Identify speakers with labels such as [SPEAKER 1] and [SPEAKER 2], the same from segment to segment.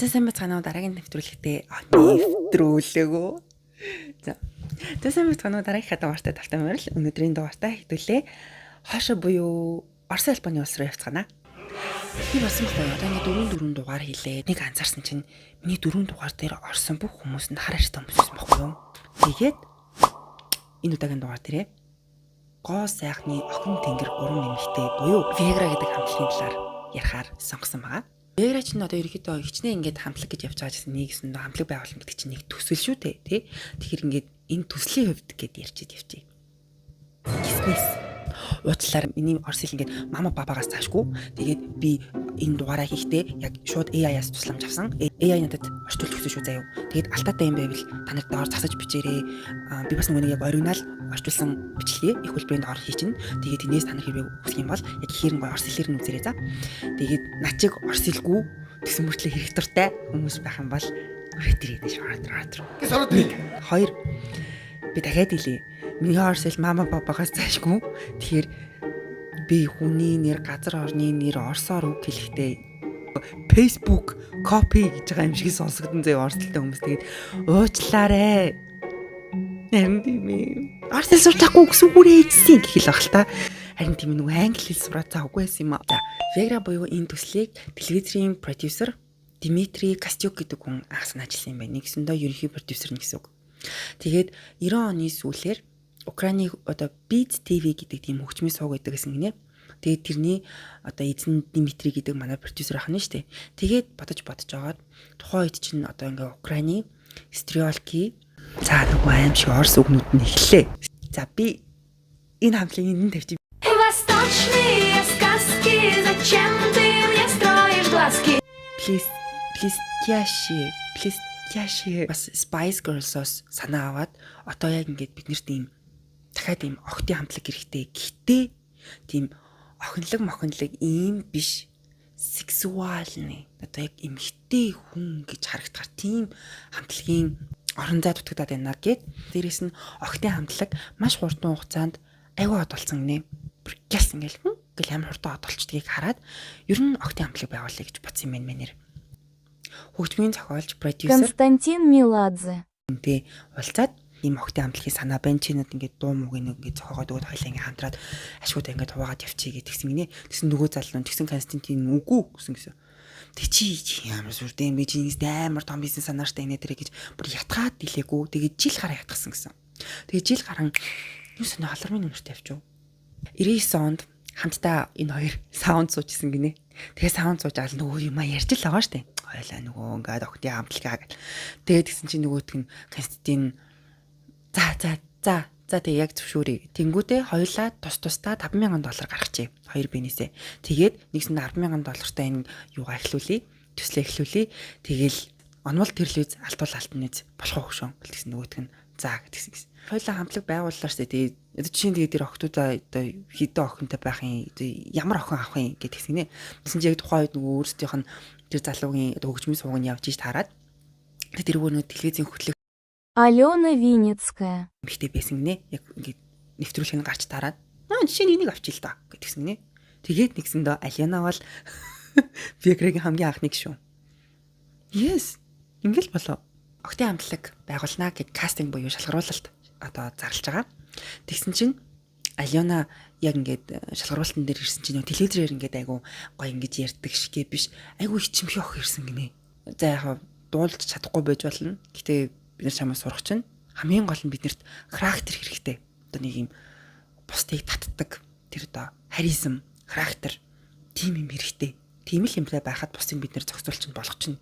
[SPEAKER 1] Сайн бацгаанаа дараагийн нэвтрүүлэгтээ нэвтрүүлээгөө. За. Сайн бацгаанаа дараагийн дугаартай тавтай морил өнөөдрийн дугаартай хэдүүлээ. Хаашаа буюу Орос Албаны улс руу явцгаана. Би басан байна. Одоо ингээд 4 дугаар хийлээ. Нэг анзаарсан чинь миний 4 дугаар дээр орсон бүх хүмүүс нь хар арьстай хүмүүс байхгүй юу? Тэгээд энэ удаагийн дугаар дээрээ гоо сайхны охин тэнгэр гурван нэмэгтэй буюу Вегра гэдэг хамтлагийн талаар ярихаар сонгосон байгаа. Вегра чинь одоо ерөөхдөө хичнээн ингээд хамтлаг гэж явж байгаа гэсэн нэгсэн хамтлаг байгуулалт гэдэг чинь нэг төсөл шүү дээ, тий. Тэгэхээр ингээд энэ төслийн хувьд гэд ярьчихэд явчих. Бизнес уучлаарай миний орос хэл ингээд мама бабагаас цаашгүй. Тэгээд би энэ дугаараа хийхдээ яг шууд AI-аас тусламж авсан. AI надад орчуулж өгсөн шүү заяа. Тэгээд алтаатай юм байвал та нарт доор засаж бичээрэй. Би бас нэг яг оригинал орчуулсан бичлэгээ их хэлбэрийн доор хийчин. Тэгээд энэс та нар хэрвээ хүсэх юм бол яг хэрэн гой орос хэлээр нь үзээрэй за. Тэгээд начиг орос хэлгүй гэсэн мөртлөө хэрэг дуртай хүмүүс байх юм бол үрэтэр идэж ороод. Хоёр би дахиад хэлье. Миний орос хэл мама бабагаас цаашгүй. Тэгэхээр би хүний нэр, газар орны нэр орсоор үг хэлэхдээ Facebook copy гэж байгаа юм шиг сонсогдсон заяа орсолтой хүмүүс. Тэгээд уучлаарай. Харин тийм ээ. Орос хэл сурч чадахгүй гэсэн үрээ эцсийн гэх хэл баг л та. Харин тийм нэг англи хэл сураад цааггүй байсан юм аа. За, Вегра буюу энэ төслийг телевизийн продюсер Дмитрий Костюк гэдэг хүн агсан ажилласан юм байна. Нэгсэндээ ерөнхий продюсер нь гэсэн үг. Тэгээд 90 оны сүүлээр Украины одоо Beat TV гэдэг тийм хөгжмийн сууг байдаг гэсэн гинэ. Тэгээд тэрний одоо эзэн Дмитрий гэдэг манай продюсер ахна штэ. Тэгээд бодож жагаад тухайн үед чинь одоо ингээ Украины стрелки за нөгөө аим шиг орс үгнүүд нь эхэллээ. За би энэ хамтлагийн энд тавьчих. Please яши бас Spice Girls-оос санаа аваад одоо яг ингээд биднэрт ийм дахиад ийм охтын хамтлаг хэрэгтэй. Гэхдээ тийм охинлог ийм биш сексуалны одоо яг эмэгтэй хүн гэж харагдахаар тийм хамтлагийн орон зай дутагдаад байна гэд. Дээрээс нь охтын хамтлаг маш хурдан хугацаанд аюу од болсон гинэ. Гяс ингээл амар хурдан од болчдгийг хараад ер нь охтын хамтлаг байгуулъя гэж бодсон юм байна нэр. Хөгжмийн зохиолч продюсер
[SPEAKER 2] Константин Меладзе.
[SPEAKER 1] Тэ уулзаад ийм охтын хамтлагийн санаа байна чи нэг ингээд дуу мууг ингээд зохиогоод өгöd хоёлаа ингээд хамтраад ашгууд ингээд хуваагаад явчих гэдгсэн гинэ. Тэгсэн нөгөө залуу тэгсэн Константин үгүй гэсэн. Тэг чи ямар сүрдэн би чинээс амар том бизнес санааштай инээ дэрэ гэж бүр ятгаад дийлээгүй. Тэгээд жил гараа ятгсан гэсэн. Тэгээд жил гарan юу сони халармын нэмэрт явчих. 99 онд хамтдаа энэ хоёр саунд суужсэн гинэ. Тэгээ саунд суужаал нөгөө юм ярьж л байгаа штэ. Хойлоо нөгөө ингээд охтын хамтлагаа гэл. Тэгээд гисэн чи нөгөөтг нь Константин за тэг яг зөвшөөрье. Тэнгүүдээ хоёулаа тусдаа $5,000 гаргачихъя. Хоёр биенээсээ. Тэгээд нэгсэн $10,000-тай энэ юугаа эхлүүлье. Төслөө эхлүүлье. Тэгэл онвол тэрлүүз алтан нэз болох хөшөө. Гэсэн нөгөөтг нь за гэдгсэн. Хоёулаа хамтлаг байгууллаа штэ. Тэгээд жишээ нь тэгээд тэр охтуудаа одоо хэдэн охинтой байх юм, ямар охин авах юм гэдгсэн нэ. Тэсэн чи яг тухайн үед нөгөө өөрсдийнх нь тэр залуугийн одоо хөгжмийн сууг нь явж иж таарад. Тэгээд тэрүүгээр нөгөө телевизийн хөтлөх
[SPEAKER 2] Алена Винницкая.
[SPEAKER 1] Бихтэй байсан гинэ. Яг ингээд нэвтрүүлэг нь гарч таарад. Жишээ нь энийг авчил та гэдгсэн гинэ. Тэгээд нэгсэндээ Алена бол Веграгийн хамгийн анхны гişүн. Yes. Ингээл болоо. Охтын хамтлаг байгуулнаа гэж кастинг буюу шалгаруулалт одоо зарлж байгаа. Тэгсэн чинь Алена яг ингээд шалгаруулалтан дээр ирсэн чинь телевизээр ингээд айгу гоё ингэж ярьдаг шигэ биш. Айгу ичимхий ох ирсэн гинэ. За яг дуулж чадахгүй байж болно. Гэтэ бид нар чамаас сурах чинь хамгийн гол нь биднэрт характер хэрэгтэй. Одоо нэг юм бусдыг татдаг тэр одоо харизм, характер тийм юм хэрэгтэй. Тийм л юмтай байхад бусдыг бид нэр зохицуулч болох чинь.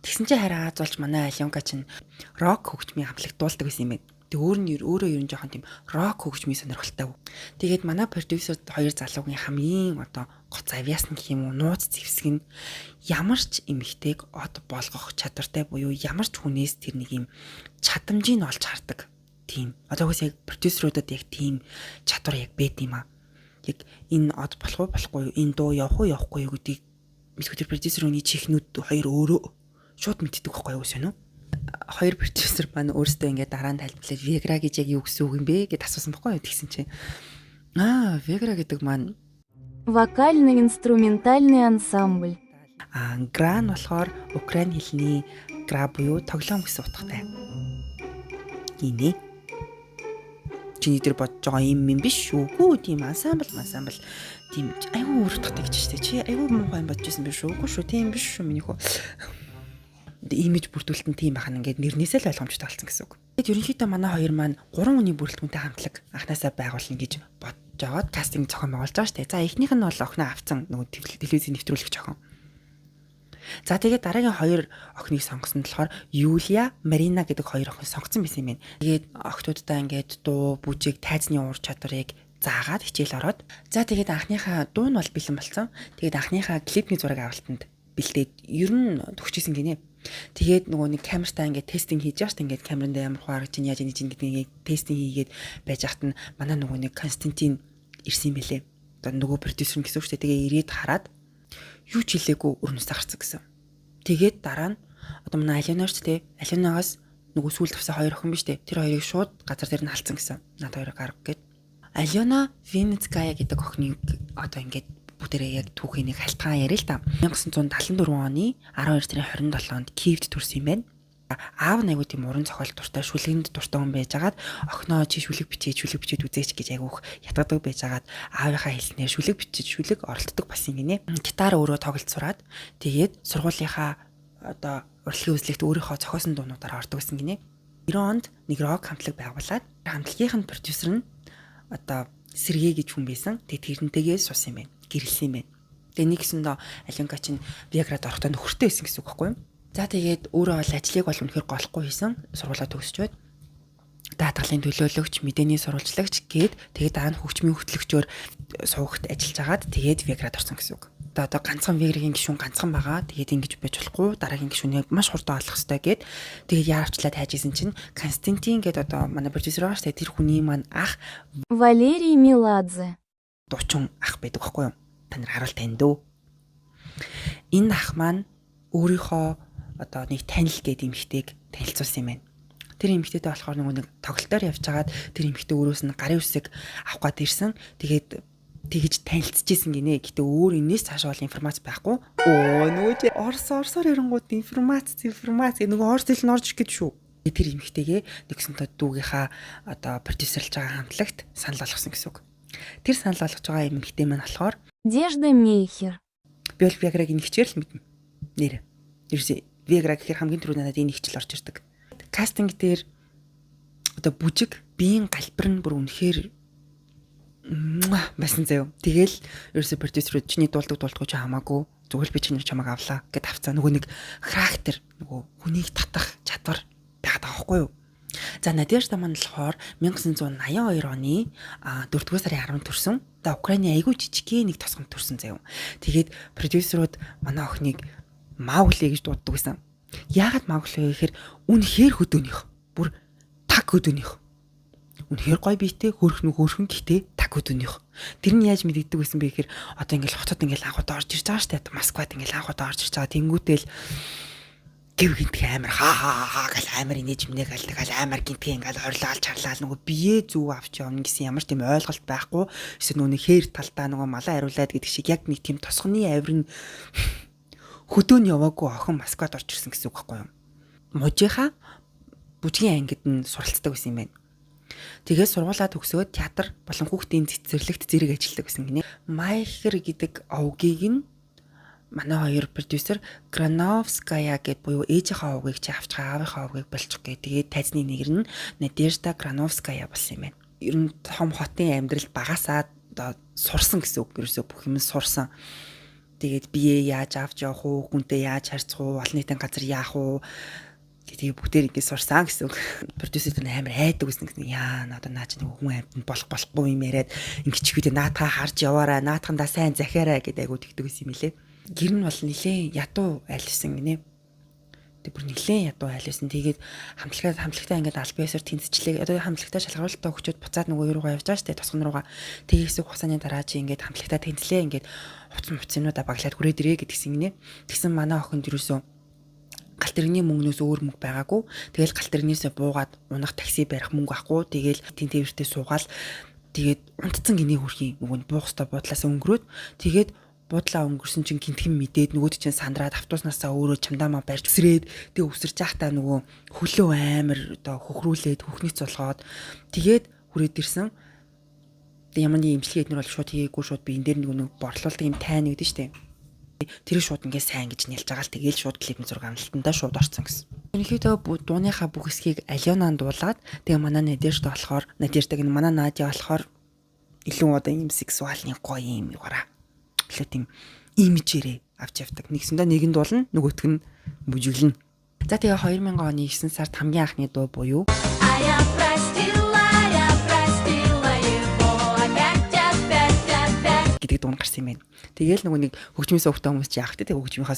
[SPEAKER 1] Тэгсэн чинь хараа Азуулж манай Аленка чинь рок хөгжмийн хамтлаг дуулдаг байсан юм байна. Тэг өөрөө ер нь жоохон тийм рок хөгжмийн сонирхолтой. Тэгээд манай продюсер хоёр залуугийн хамгийн одоо гоц авьяас нь гэх юм уу нууц зэвсэг нь ямар ч эмэгтэйг од болгох чадвартай буюу ямар ч хүнээс тэр нэг юм чадамжийг олж хардаг. Тийм. Одоо үгүй яг продюсеруудад яг тийм чадвар яг байд юм аа. Яг энэ од болох уу болохгүй юу, энэ дуу явах уу явахгүй юу гэдгийг мэдгүй тэр продюсерийн чихнүүд хоёр өөрөө шууд мэддэг байхгүй юу сонио. Хоёр продюсер маань өөрсдөө ингээд дараа нь тайлбарлаад Вегра гэж яг юу гэсэн үг юм бэ гэд асуусан байхгүй юу тэгсэн чинь Вегра гэдэг маань
[SPEAKER 2] Вокально-инструментальный ансамбль.
[SPEAKER 1] Гра нь болохоор Украин хэлний гра буюу тоглоом гэсэн утгатай. Инээ. Чиний дээр бодож байгаа юм биш шүү. Үгүй тийм ансамбл тийм айгүй өөртөгтэй гэж штэ. Чи айгүй муухай юм бодож байсан биш үү? Үгүй шүү. Тийм биш шүү миний хөө. Имиж бүрдүүлэлт нь тийм бахана ингээд нэрнээсээ л ойлгомжтой болсон гэсэн үг. Тэгэд ерөнхийдөө манай хоёр маань 3 хүний бүрэлдэхүүнтэй хамтлаг анханасаа байгуулна гэж бодож аваад кастинг зохион байгуулж байгаа штэ. За эхнийх нь бол охиноо авцсан нөгөө телевизийн нэвтрүүлэгч охин. За тэгээд дараагийн 2 охиныг сонгосон болохоор Юлия, Марина гэдэг 2 охин сонгоцсон байсан юм байна. Тэгээд охтуудаа ингээд дуу, бүжиг, тайзны уур чадварыг заагаад хичээл ороод. За тэгээд анхныхаа дуу нь бол бэлэн болсон. Тэгээд анхныхаа клипний зураг авалтанд бэлдээд ер нь төгсчихсэн гинэ. Тэгээд нөгөө нэг камертаа ингээд тестинг хийж байгаа шүү дээ. Ингээд камеранд ямар хуаргаж ин яаж ингэж гэдгийг тестинг хийгээд байж хат нь манай нөгөө нэг Константин ирсэн юм бэлээ. Одоо нөгөө продюсер гэсэн үг шүү дээ. Тэгээ ирээд хараад юу ч хэлээгүй өрнөс гарцсан гэсэн. Тэгээд дараа нь одоо манай Алинаар ч тий Алинаагаас нөгөө сүүл тавсаа 2 охин биш тий. Тэр хоёрыг шууд газар дээр нь халдсан гэсэн. Над хоёрыг гарга гээд. Алена Винницкая гэдэг охиныг одоо ингээд бүгдээрээ яг түүхийг халтгаан яриа л та. 1974 оны 12 сарын 27-нд Киевд төрсөн юм байна. Аав нь айгуу тийм уран зохиол дуртай, шүлгэнд дуртай хүн байжгаад охиноо чи шүлэг бичээд үзээч гэж айгуух ятгадаг байжгаад аавынхаа хэлснээр шүлэг оролддог болсон гинэ. Гитар өөрөө тоглож сураад тэгээд сургуулийнхаа одоо урлагийн үзлэгт өөрийнхөө зохиосон дуунуудаар ордог гэсэн гинэ. 90 онд нэг рок хамтлаг байгуулад хамтлагийнх нь продюсер нь одоо Сергей гэж хүн байсан. Тэгээд тэрнтэйгээ суусан юм байна. Гэрэлсэн юм байна. Тэгээд нэгсэндээ Аленка чинь Виаград орохдоо нөхөртэй байсан гэсэн үг байхгүй юу? За тэгээд өөрөө бол ажлыг бол үнэхээр голохгүй хийсэн. Сургуулаа төгсчөөд даатгалын төлөөлөгч, мэдээний сурвалжлагч гээд тэгээд дараа нь хөгжмийн хөтлөгчөөр суугт ажиллаж агаад тэгээд Виаград орсон гэсэн үг. Одоо ганцхан Виаграгийн гишүүн ганцхан байгаа. Тэгээд ингэж байж болохгүй. Дараагийн гишүүнийг маш хурдан олох хэрэгтэй гээд тэгээд яавчлаад хайжсэн чинь Константин гээд одоо манай продюсер ааш тэр хүний маань ах
[SPEAKER 2] Валерий Меладзе.
[SPEAKER 1] Дучин ах байдаг байхгүй юу? Та нар харуул тань дөө. Энэ ах маань өөрийнхөө одоо нэг танил гэдэг эмэгтэйг танилцуулсан юм байна. Тэр эмэгтэйтэй болохоор нэг тоглолтоор явжгаад тэр эмэгтэй өөрөөс нь гарын үсэг авах гээд ирсэн. Тэгээд тэгж танилцчихсэн гинэ. Гэтэ өөр энэс цааш бол информац байхгүй. Нөгөө орсоор ярангууд информац нөгөө орс хэл нь орж ирэх гэж шүү. Тэр эмэгтэйгээ нэгсэнтэй дүүгийнхаа одоо продюсерлж байгаа хамтлагт санал болгосон гэсэн үг. Тэр санал болгож байгаа эмэгтэй маань болохоор
[SPEAKER 2] Дежда Мейхер.
[SPEAKER 1] Би бол Виаграгийн нэгчээр л мэднэ. Нэр. Ерөөсөө Виагра гэхээр хамгийн түрүү надад энэ нэгчл орж ирдэг. Кастинг дээр одоо бүжиг, биеийн галбар нь бүр үнэхээр басан заяа. Тэгэл ерөөсөө продюсерүүд чиний дуулдаггүй ч хамаагүй зүгээр би чиний чамааг авлаа гэд авцаа. Нөгөө нэг характер, нөгөө хүнийг татах чадвар байгаад байгаа байхгүй юу? За Надежда маань болохоор 1982 оны 4-р сарын 10-нд төрсөн. За Украины айгүй жижигхэн нэг тосгонд төрсөн заяа. Тэгээд продюсерууд манай охиныг Маугли гэж дууддаг байсан. Яагаад Маугли вэ гэхээр үнэхээр хөдөөнийх. Бүр таг хөдөөнийх. Үнэхээр гоё биетэй хөөрхөн гэхдээ таг хөдөөнийх. Тэр нь яаж мэдэгдэг байсан бэ гэхээр одоо ингээл хотод ингээл анхудаа орж ирж байгаа штэ. Москвад ингээл анхудаа орж ирж байгаа. Тэнгүүтэл гів гинтгэ амар хаа гал амар инээж минэ галдаг амар гинтгэ ингээл хорлоол чарлаа нөгөө бие зүв авч явна гэсэн ямар ч тийм ойлголт байхгүй. Эсвэл нөгөө хээр талдаа нөгөө малаа хариулаад гэдэг шиг яг нэг тийм тосгоны авир нь хөдөөн яваагүй охин Москвад орж ирсэн гэсэн үг байхгүй юу? Мужийнхаа бүжгийн ангид нь суралцдаг байсан юм байна. Тэгээд сургуулаа төгсөөд театр болон хүүхдийн цэцэрлэгт зэрэг ажилладаг гэсэн гинэ. Майхер гэдэг овгийг нь манай хоёр продюсер Грановская гэд буюу ээжийнхээ овгийг чи авч аавынхаа овгийг болчих гээ. Тэгээд тайзны нэр нь Надежда Грановская болсон юм байна. Ер нь том хотын амьдрал багасаа одоо сурсан гэсэн үг. Ерөөсөө бүх юм сурсан. Тэгээд бие яаж авч явах уу, хүнтэй яаж харьцах уу, олон нийтийн газар яах уу. Тэгээ бүгдээр ингэ сурсан гэсэн үг. Продюсер нь амар айдаг гэсэн гэсэн. Яа, надад наач нэг хүн амьтанд болохгүй юм яриад ингэчгүүдээ наатаа харж яваарай, наатхандаа сайн захиарай гэдэг айгуу тэгдэг гэсэн юм лээ. Гэр нь бол нилээн ядуу айлсан гинэ. Тэг бүр нилээн ядуу айлсан. Тэгээд хамтлагтаа ингээд аль биесээр тэнцчлээ. Одоо хамтлагтаа шалгаруулалтаа өгчөөд буцаад нөгөө юу руугаа явж байгаа штэ тосгон руугаа. Тэгээд хэсэг хугацааны дараа чи ингээд хамтлагтаа тэнцлээ ингээд хуцамнуудаа баглаад хүрээд ирээ гэдгийгсэн гинэ. Тэгсэн манай охинд юусоо галт тэрэгний мөнгнөөс өөр мөнгө байгаагүй. Тэгэл галт тэрэгнээсээ буугаад унах такси барих мөнгө ахгүй. Тэгэл тэнтэвэртээ суугаал. Тэгээд унтцсан гинэ хөрхийн нөгөө буух хөстө буудлаас өнгөрөөд тэгээд буудлаа өнгөрсөн чинь гинтхэн мэдээд нөгөөд чинь сандраад автобуснаасаа өөрөө чамдаамаа барьж өсрээд тэгээ өсөрч яхтаа нөгөө хөлөө амар оо хөхрүүлээд хөхнийц болгоод тэгээд хүрээд ирсэн. Тэгээ ямар нэг имчилгээ эднэр бол шууд хийгээгүй шууд би энэ дээр нэг борлуулдаг юм тайна гэдэг штеп. Тэр шууд ингээд сайн гэж нэлж байгаа л тэгээл шууд клипний зураг амлалтандаа шууд орсон гэсэн. Өнөөхдөө дууныхаа бүх хэсгийг Алёнанд дуулаад тэгээ манай Надежда болохоор Надеждаг энэ манай Надя болохоор илүү одоо юм сексуалны гоё юм югараа. Илүү тийм имижээрээ авч явдаг. Нэгсэндээ нэг нь дуулна, нөгөөх нь бүжиглэнэ. За тэгээ 2000 оны 9 сард хамгийн анхны дуу буюу гэдэг дуу гарсан юм байна. Тэгээл нөгөө нэг хөгжмийн сувгтай хүмүүс чи яах вэ? Тэгээ хөгжмийнхаа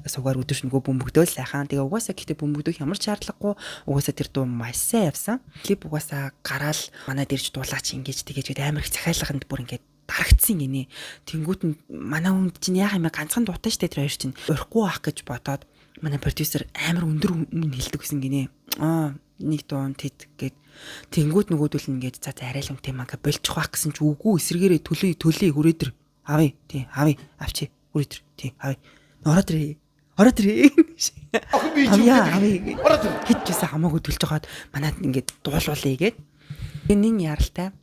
[SPEAKER 1] сувгаар өдөрч нөгөө бөмбөгдөөл сайхан. Тэгээ угаасаа гэхдээ бөмбөгдөх ямар ч шаардлагагүй. Угаасаа тэр дуу маш сайн явсан. Клип угаасаа гараал манай дэрж дуулаач ингэж тэгэж амар их захиалганд бүр ингээд дарагдсан гинэ. Тэнгүүт нь манай хүнд чинь яах юм бэ? Ганцхан дуутай штэ тэр хоёр чинь. Урахгүй байх гэж бодоод манай продюсер амар өндөр өмнө хэлдэг гэсэн гинэ. Нэг дуун тэд гэд тэнгүүд нөгөөдөл нь ингээд за арай л үнтэй мага болчих واخ гэсэн чи үгүй эсрэгээрээ төлөе хүрээдэр авъя тий авъя авчи хүрээдэр тий авъя ороод ирээ авъя хитчээсээ хамаагүй төлж хагаад манад ингээд дуулуулъя гээд энэ яралтай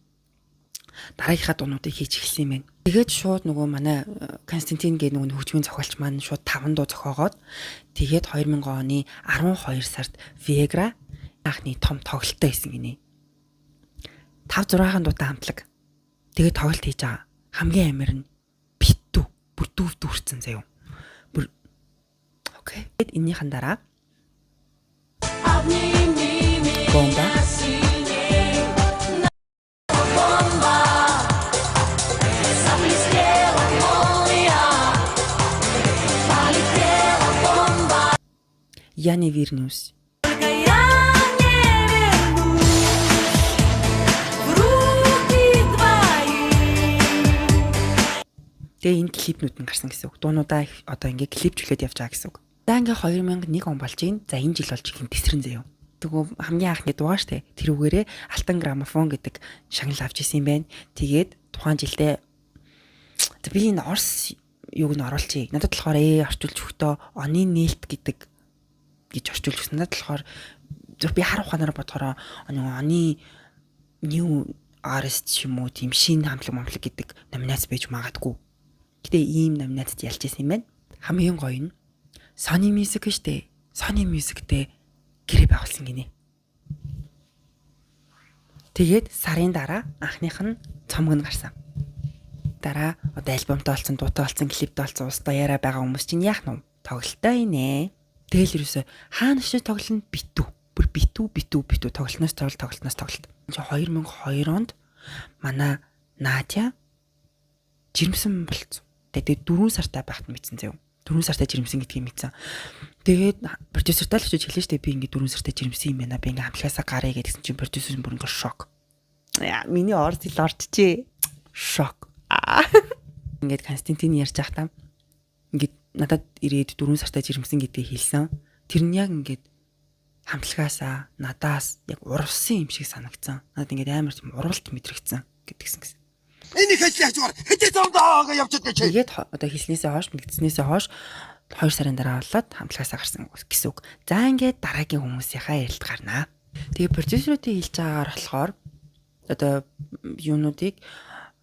[SPEAKER 1] дараагийнхаа дуунуудыг хийж эхэлсэн юм байна. Тэгээд шууд нөгөө манай Константин гэдэг нөгөө хөгжмийн зохиолч маань шууд 5 дуу зохиогоод тэгээд 2000 оны 12 сард Viagra анхны том тоглолттой байсан гинэ. 5-6 дуутай хамтлаг. Тэгээд тоглолт хийж байгаа. Хамгийн амар нь битүү. Бүр дүүрсэн заяа. Бүр окей. Тэгэд эннийхэн дараа бомба. Я не вернусь. Тэгээ энэ клипнүүд нь гарсан гэсэн үг. Дуунуудаа одоо ингээ клипчлээд явж байгаа гэсэн үг. За ингээ 2001 он болж гин. За энэ жил болж гин тесрэн заяа. Тэгвэл хамгийн анхны дугаар штэ. Тэрүүгээрээ Алтан граммофон гэдэг шагнал авч исэн юм байна. Тэгээд тухайн жилдээ би энэ Орс юуг нь оруулчихъя. Надад болохоор орчуулж өгтөө оны нээлт гэдэг гэж орчуулж өгсөн. Надад болохоор би хар ухаанаар бодохороо оны new artist юм уу тийм шинэ хамтлаг гэдэг номинац байж магадгүй. Гэтэ ийм номинацд ялж ирсэн юм байна. Хамгийн гоё нь Sony Music штэ. Sony Music-тэй гэрээ байгуулсан гинэ. Тэгээд сарын дараа анхных нь цомог нь гарсан. Дараа одоо альбомтой болсон, дуутай болсон, клиптэй болсон, ус даяараа байгаа хүмүүс чинь яах нь тоглолттой инэ. Тэгэл ерөөсө хаана шиг тоглолт нь битүү. Бүр битүү тоглолтноос тоглолт. 2002 онд манай Надя жирэмсэн болцсон. Тэгээд 4 сартай байхад мэдсэн заяа. 4 сартай жирэмсэн гэдгийг мэдсэн. Тэгээд продюсертай л очиж хэлээ штэ би ингээ 4 сартай жирэмсэн юм байна. Би ингээ хамтлагаасаа гарыг гэдгсэн чинь продюсер бүр ингээ шок. Яа, миний орд хэл орчжээ. Шок. Ингээд Константин ярьж байхдаа ингээд надад ирээд 4 сартай жирэмсэн гэдгийг хэлсэн. Тэр нь яг ингээд хамтлагаасаа надаас яг урвсан юм шиг санагдсан. Надад ингээд амар тийм урвалт мэдрэгдсэн гэдгсэн. Энэ хэлсэн хажуугаар хэдий цомдоо явж байгаа чи. Тэгээд одоо хэлснээсээ хойш нэгдснээсээ хойш 2 сарын дараа болоод хамтлагаасаа гарсан гэсэн үг. За ингээд дараагийн хүмүүсийнхаа ярилт гарнаа. Тэгээд продюсеруудын хэлж байгаагаар болохоор одоо юунуудыг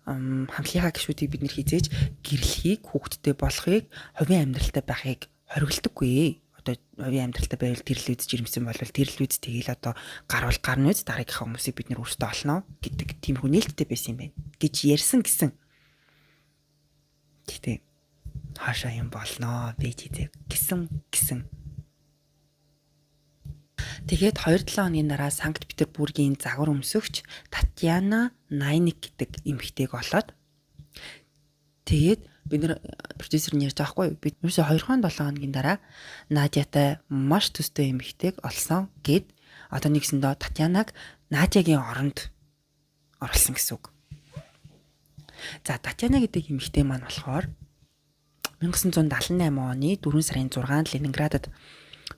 [SPEAKER 1] хамтлагийнхаа гишүүдийг бид нэр хизээж гэрлэхийг, хүүхдтэй болохыг, хувийн амьдралтай байхыг хориглодоггүй. Одоо хувийн амьдралтай байвал тэрл үз жирэмсэн болвол тэрл үз тэгээл одоо гарвал гарна үз дараагийнхаа хүмүүсийг бид нэр өөртөө олно гэдэг тийм хүнээлттэй байсан юм байна гэж ярьсан гэсэн. Тэгтээ хаашаа юм болно бэ гэсэн. Тэгээд 2-7 хоногийн дараа Санкт Петербургийн загвар өмсөгч Татьяна Найник гэдэг эмэгтэйг олоод тэгээд бид нэр продюсер нь ярьж байгаа хгүй бид ерөөсө 2-7 хоногийн дараа Надятай маш төстэй эмэгтэйг олсон гэд одоо нэгсэндээ Татьянаг Надягийн оронд оруулсан гэсэн үг. За Татьяна гэдэг эмэгтэй маань болохоор 1978 оны 4 сарын 6-нд Ленинградад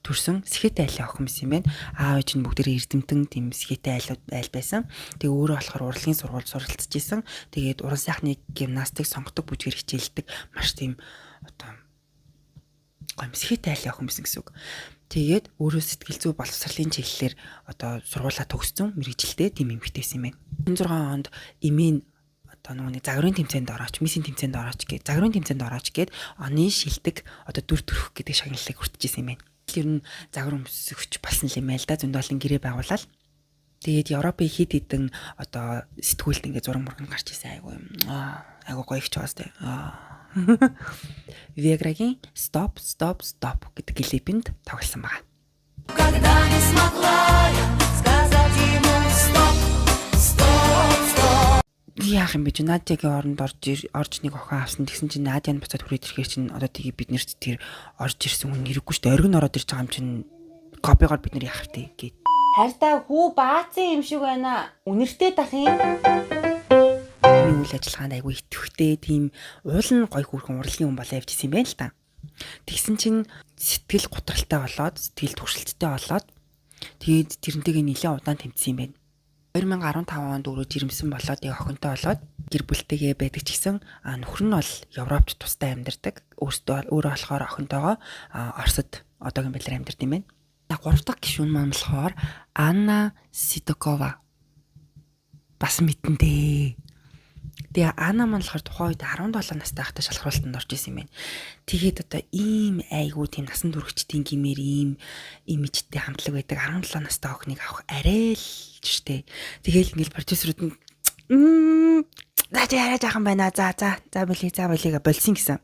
[SPEAKER 1] төрсөн сэхэтэй айлын охин юм байна. Аав ээж нь бүгдээрээ эрдэмтэн тийм сэхэтэй айл байсан. Тэгээ өөрөө болохоор урлагийн сургууль суралцж исэн. Тэгээд уран сайхны гимнастик сонгодог бүжгээр хичээлдэг маш тийм одоо гомсхитэй айлын охин байсан гэсэн үг. Тэгээд өөрөө сэтгэл зүй боловсролын чиглэлээр одоо сургуулаа төгссөн мэрэгжилтэй тийм эмэгтэйсэн юм байна. 16 онд эмийн одоо нэг загварын тэмцээнд орооч, миссийн тэмцээнд орооч гээд загварын тэмцээнд орооч гээд оны шилдэг одоо дүр төрх гэдэг шагналыг хүртэж исэн юм байна. Тэр нь загвар өмсгч болсон юм байл да. Зөндөө олон гэрээ байгуулаад тэгээд Европын хэд хэдэн одоо сэтгүүлд ингээ зураг мурган гарч исэн айгуу гоё ихч байгаас тэ. Viagra-гийн Stop Stop Stop гэдэг клипэнд тоглосон байгаа.
[SPEAKER 3] Когда не смогла я сказать ему стоп, стоп, стоп.
[SPEAKER 1] Яах юм бэ? Надягийн оронд орж нэг охин авсан. Тэгсэн чинь Надя нь буцаад хүрээд ирэхээр чинь одоо тэгээ бид нэрт тэр орж ирсэн хүн хэрэггүй шүү дээ. Оргин ороод ирж байгаа юм чинь копигоор бид нар яах вэ гээд. Хайртай хүү баацсан юм шиг байна. Үнэртэй дах юм. Үйл ажиллагаанд айгүй итгэвчтэй тийм уулын гой хүүхэн урлагийн хүн болоо явж исэн юм байна л та. Тэгсэн чинь сэтгэл гутралтай болоод, сэтгэл түгшилттэй болоод тэгээд тэрнтэйгээ нэлээд удаан тэмцсэн юм байна. 2015 онд өөрөө жирэмсэн болоод охинтой болоод гэр бүлтэйгээ байдаг ч гэсэн нөхөр нь бол Европт тустай амьдардаг. Өөрөө болохоор охинтойгоо Оросд одоогийн байдлаар амьдардаг юм байна. 3 дахь гишүүн маань болохоор Анна Сидокова бас мэдэндээ. Тэгээ Анна маань болохоор тухайн үед 17 настай байхдаа шалгаруулалтанд орж исэн юм байна. Тэгээд одоо ийм айгуу тийм насан туршидтын гимээр ийм имижтэй хамтлаг байдаг 17 настай охиныг авах арай л штэ. Тэгээл ингээл продюсерүүд нь наач яриа жаахан байна. За болига болсон гэсэн.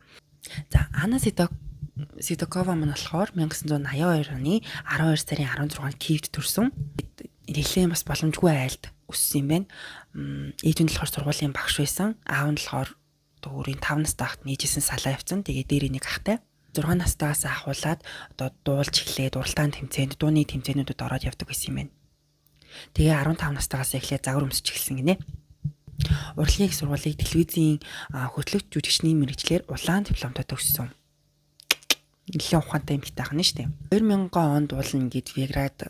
[SPEAKER 1] За Анна Сидокова маань болохоор 1982 оны 12 сарын 16-нд Киевд төрсөн. Нэлээд бас боломжгүй айлд өссөн юм байна. Ээж нь болохоор сургуулийн багш байсан. Аав нь болохоор өөрийн 5 настай байхад нээжсэн салаа явцсан. Тэгээ дээр нэг ахтай. 6 настайгаас ахуулаад одоо дуулж эхлээд уралдаан тэмцээнд, дууны тэмцээнүүдэд ороод явдаг байсан юм байна. Тэгээ 15 настайгаас эхлээд загвар өмсөж эхэлсэн гинэ. Урлагийн их сургуулийн телевизийн хөтлөгч жүжигчний мэргэжлэр улаан дипломтой төгссөн. Нэлээд ухаантай эмэгтэй ах нь шүү дээ. 2000 онд уул ингээд Viagra-д